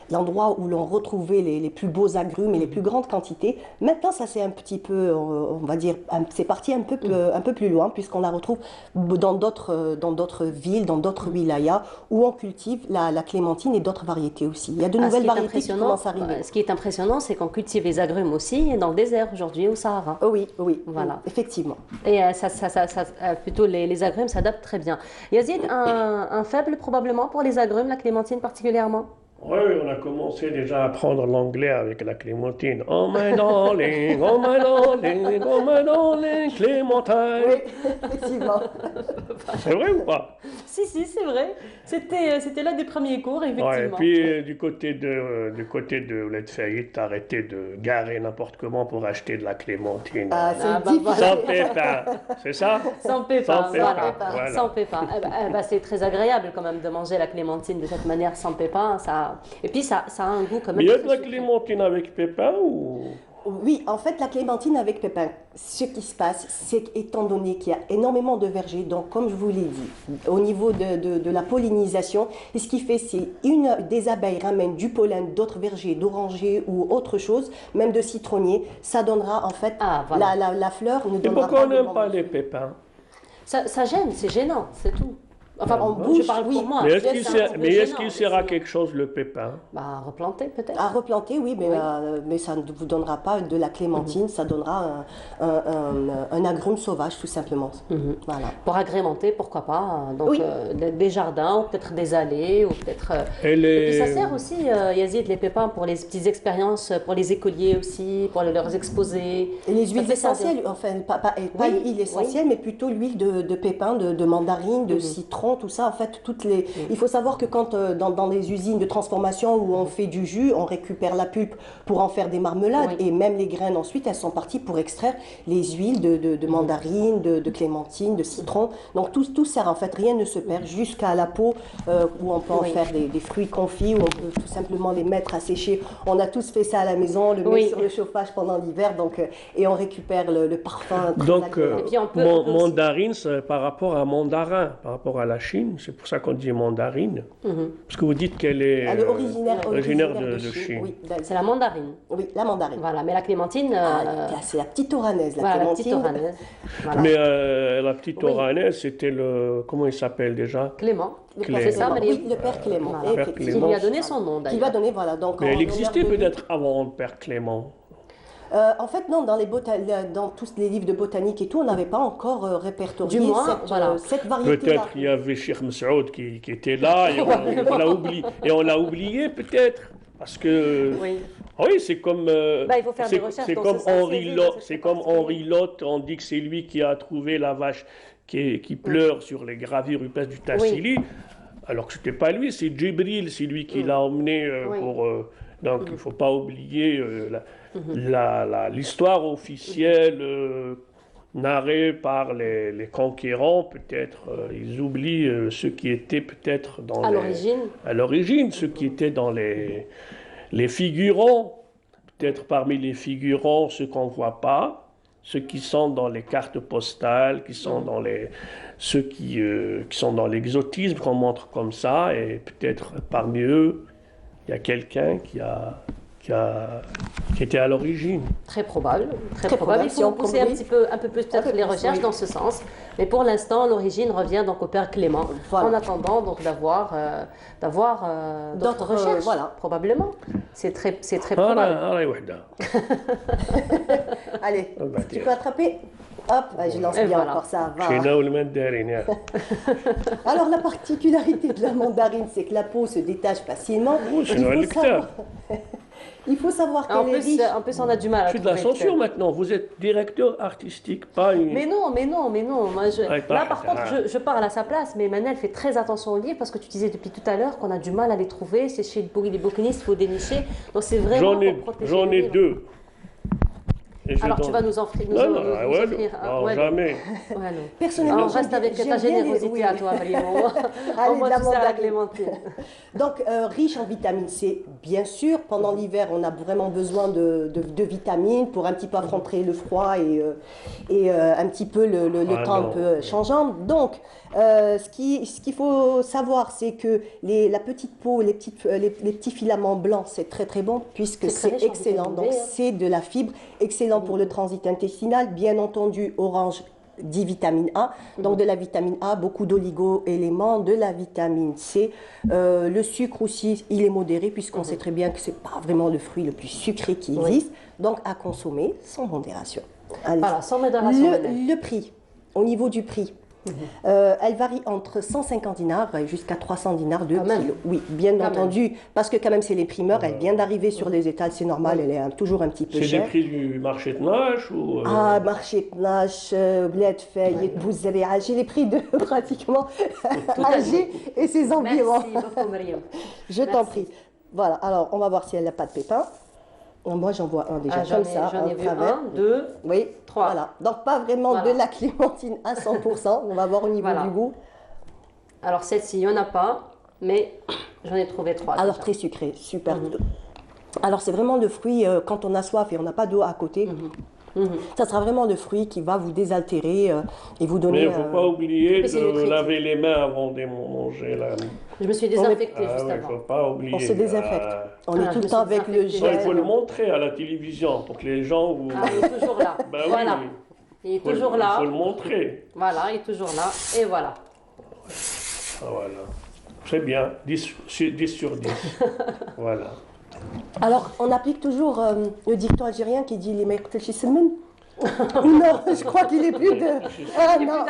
l'endroit où l'on retrouvait les plus beaux agrumes et les plus grandes quantités. Maintenant, ça c'est un petit peu, on va dire, c'est parti un peu plus loin puisqu'on la retrouve dans d'autres villes, dans d'autres wilayas où on cultive la clémentine et d'autres variétés aussi. Il y a de nouvelles variétés qui commencent à arriver. Ce qui est impressionnant, c'est qu'on cultive les agrumes aussi dans le désert aujourd'hui, au Sahara. Oui, voilà, effectivement. Et plutôt les agrumes s'adaptent très bien. Yazid, un faible probablement pour les agrumes, la clémentine particulièrement? Oui, on a commencé déjà à apprendre l'anglais avec la clémentine. Oh my darling, oh my darling, oh my darling, clémentine. Oui, effectivement. C'est vrai ou pas? Si, c'est vrai. C'était l'un des premiers cours, effectivement. Ouais, et puis du côté de Ouled Faïd, t'as arrêté de garer n'importe comment pour acheter de la clémentine. Ah, c'est difficile. Sans pépins, c'est ça? Sans pépins, voilà. Sans pépins. C'est très agréable quand même de manger la clémentine de cette manière sans pépins. Et puis ça a un goût quand même. Mais il y a de la clémentine avec pépins ou... Oui, en fait, la clémentine avec pépins, ce qui se passe, c'est qu'étant donné qu'il y a énormément de vergers, donc comme je vous l'ai dit, au niveau de la pollinisation, et ce qui fait, c'est des abeilles ramènent du pollen d'autres vergers, d'orangers ou autre chose, même de citronniers, ça donnera en fait, la fleur ne Et donnera pourquoi on pas n'aime pas les pépins? Ça gêne, c'est gênant, c'est tout. Enfin, bouche, je parle pour moi. Mais est-ce qu'il sert à quelque chose le pépin? Replanter peut-être. À replanter, oui, mais ça ne vous donnera pas de la clémentine, ça donnera un agrume sauvage tout simplement. Voilà. Pour agrémenter, pourquoi pas, donc, des jardins ou peut-être des allées ou peut-être. Et puis ça sert aussi, Yazid, les pépins pour les petites expériences, pour les écoliers aussi, pour leurs exposés. Et les huiles essentielles, enfin pas l'huile essentielle, mais plutôt l'huile de pépins, de mandarine, de citron. Tout ça, en fait, il faut savoir que quand dans les usines de transformation où on fait du jus, on récupère la pulpe pour en faire des marmelades et même les graines ensuite, elles sont parties pour extraire les huiles de mandarine, de clémentine, de citron. Donc tout sert, en fait, rien ne se perd jusqu'à la peau où on peut en faire des fruits confits, où on peut tout simplement les mettre à sécher. On a tous fait ça à la maison, le met sur le chauffage pendant l'hiver, et on récpère le parfum. Donc, mandarine, c'est par rapport à mandarin, par rapport à la Chine, c'est pour ça qu'on dit mandarine. Parce que vous dites qu'elle est originaire de Chine. Oui, c'est la mandarine. Oui, la mandarine. Voilà, mais la clémentine... c'est la petite oranaise, la petite oranaise. Voilà. Mais la petite oranaise, c'était le... Comment il s'appelle déjà? Clément. C'est ça, oui, le père Clément. Il lui a donné son nom d'ailleurs. Il lui a donné, voilà. Donc, mais elle existait peut-être avant le père Clément. En fait, non, dans tous les livres de botanique et tout, on n'avait pas encore répertorié cette variété-là. Peut-être il y avait Cheikh Messaoud qui était là et on l'a oublié peut-être. Parce que, oui, c'est comme, il faut faire des recherches, c'est comme Henri Lot. C'est comme Henri Lot, on dit que c'est lui qui a trouvé la vache qui pleure sur les gravures rupestres du Tassili. Alors que ce n'était pas lui, c'est Djibril, c'est lui qui l'a emmené pour... donc il ne faut pas oublier l'histoire officielle narrés par les conquérants, peut-être ils oublient ceux qui étaient peut-être dans à l'origine, ceux qui étaient dans les figurants, peut-être parmi les figurants ceux qu'on ne voit pas, ceux qui sont dans les cartes postales, qui sont dans ceux qui sont dans l'exotisme qu'on montre comme ça, et peut-être parmi eux, il y a quelqu'un qui était à l'origine. Très probable. Il faut pousser un peu plus peut-être les recherches dans ce sens. Mais pour l'instant, l'origine revient donc au père Clément. Voilà. En attendant donc d'avoir d'autres recherches, probablement. C'est très probable. Allez, tu peux attraper. Hop, je lance bien encore, ça va. Alors la particularité de la mandarine, c'est que la peau se détache facilement. Il faut savoir qu'elle est riche. En plus, on a du mal à trouver. C'est de la censure maintenant. Vous êtes directeur artistique, pas une... Mais non. Moi, là, par contre, je parle à sa place. Mais Manel fait très attention aux livres parce que tu disais depuis tout à l'heure qu'on a du mal à les trouver. C'est chez les bouquinistes, il faut dénicher. Donc, c'est vraiment pour protéger J'en ai deux. Alors, tu vas nous offrir. Non, jamais. Personnellement, on reste avec ta générosité à toi, Mariam. Allez, moi, tu sais, à la clémentine. Donc, riche en vitamine C, bien sûr. Pendant l'hiver, on a vraiment besoin de vitamines pour un petit peu affronter le froid et un petit peu le temps un peu changeant. Donc, ce qu'il faut savoir, c'est que la petite peau, les petits filaments blancs, c'est très très bon puisque c'est excellent. Donc, c'est de la fibre, excellent pour le transit intestinal. Bien entendu, orange dit vitamine A, donc de la vitamine A, beaucoup d'oligo-éléments, de la vitamine C. Le sucre aussi, il est modéré puisqu'on sait très bien que ce n'est pas vraiment le fruit le plus sucré qui existe, donc à consommer sans modération. Allez. Voilà, sans modération. Le prix, au niveau du prix, elle varie entre 150 dinars jusqu'à 300 dinars de kilo. Oui, bien entendu, parce que quand même c'est les primeurs, elle vient d'arriver sur les étals, c'est normal, elle est toujours un petit peu chère. C'est les prix du marché de Nash ou marché de Nash, Bled Fay, Bouzzaria, j'ai les prix de pratiquement Alger et ses environs. Merci beaucoup, Mariam. Je t'en prie. Voilà, alors on va voir si elle n'a pas de pépins. Moi, j'en vois un déjà comme ça. J'en ai vu un, deux, oui, 3. Voilà. Donc, pas vraiment de la clémentine à 100%. On va voir au niveau du goût. Alors, celle-ci, il n'y en a pas, mais j'en ai trouvé 3. Alors, très sucré, super. Alors, c'est vraiment le fruit, quand on a soif et on n'a pas d'eau à côté, ça sera vraiment le fruit qui va vous désaltérer et vous donner... Mais il ne faut pas oublier de laver les mains avant de manger. Je me suis désinfectée juste avant. Il ne faut pas oublier. On se désinfecte. On est tout le temps avec le gel. Il faut le montrer à la télévision pour que les gens... il est toujours là. Voilà. Il est toujours là. Il faut le montrer. Voilà, il est toujours là. Et voilà. Voilà. Très bien. 10 sur 10. Voilà. Alors, on applique toujours le dicton algérien qui dit « Les meilleurs chez Semen ». Non, je crois qu'il est plus de... non,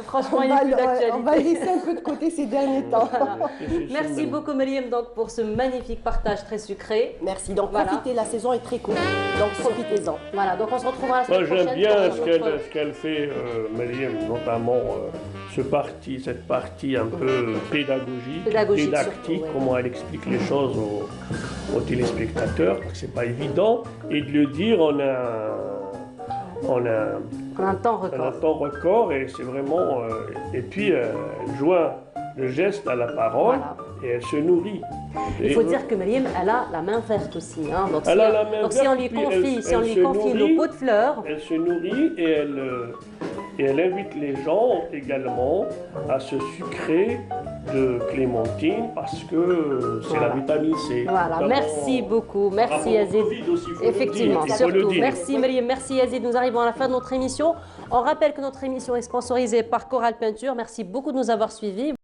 franchement, il est plus d'actualité. On va laisser un peu de côté ces derniers temps. Voilà. Merci beaucoup, Mariam, donc, pour ce magnifique partage très sucré. Merci. Donc, profitez, la saison est très courte. Donc, profitez-en. Voilà, donc on se retrouvera la semaine prochaine. J'aime bien ce qu'elle fait, Mariam, notamment cette partie un peu didactique, comment elle explique les choses aux téléspectateurs. C'est pas évident. Et de le dire, on a un temps record et c'est vraiment... et puis, elle joint le geste à la parole et elle se nourrit. Il faut dire que Mariam, elle a la main verte aussi. Hein. Donc, si on lui confie nos pots de fleurs... Elle se nourrit et elle invite les gens également à se sucrer de clémentine parce que c'est la vitamine C. Voilà, merci beaucoup. Merci Yazid. Effectivement, surtout. Merci Mariam, merci Yazid. Nous arrivons à la fin de notre émission. On rappelle que notre émission est sponsorisée par Coral Peinture. Merci beaucoup de nous avoir suivis.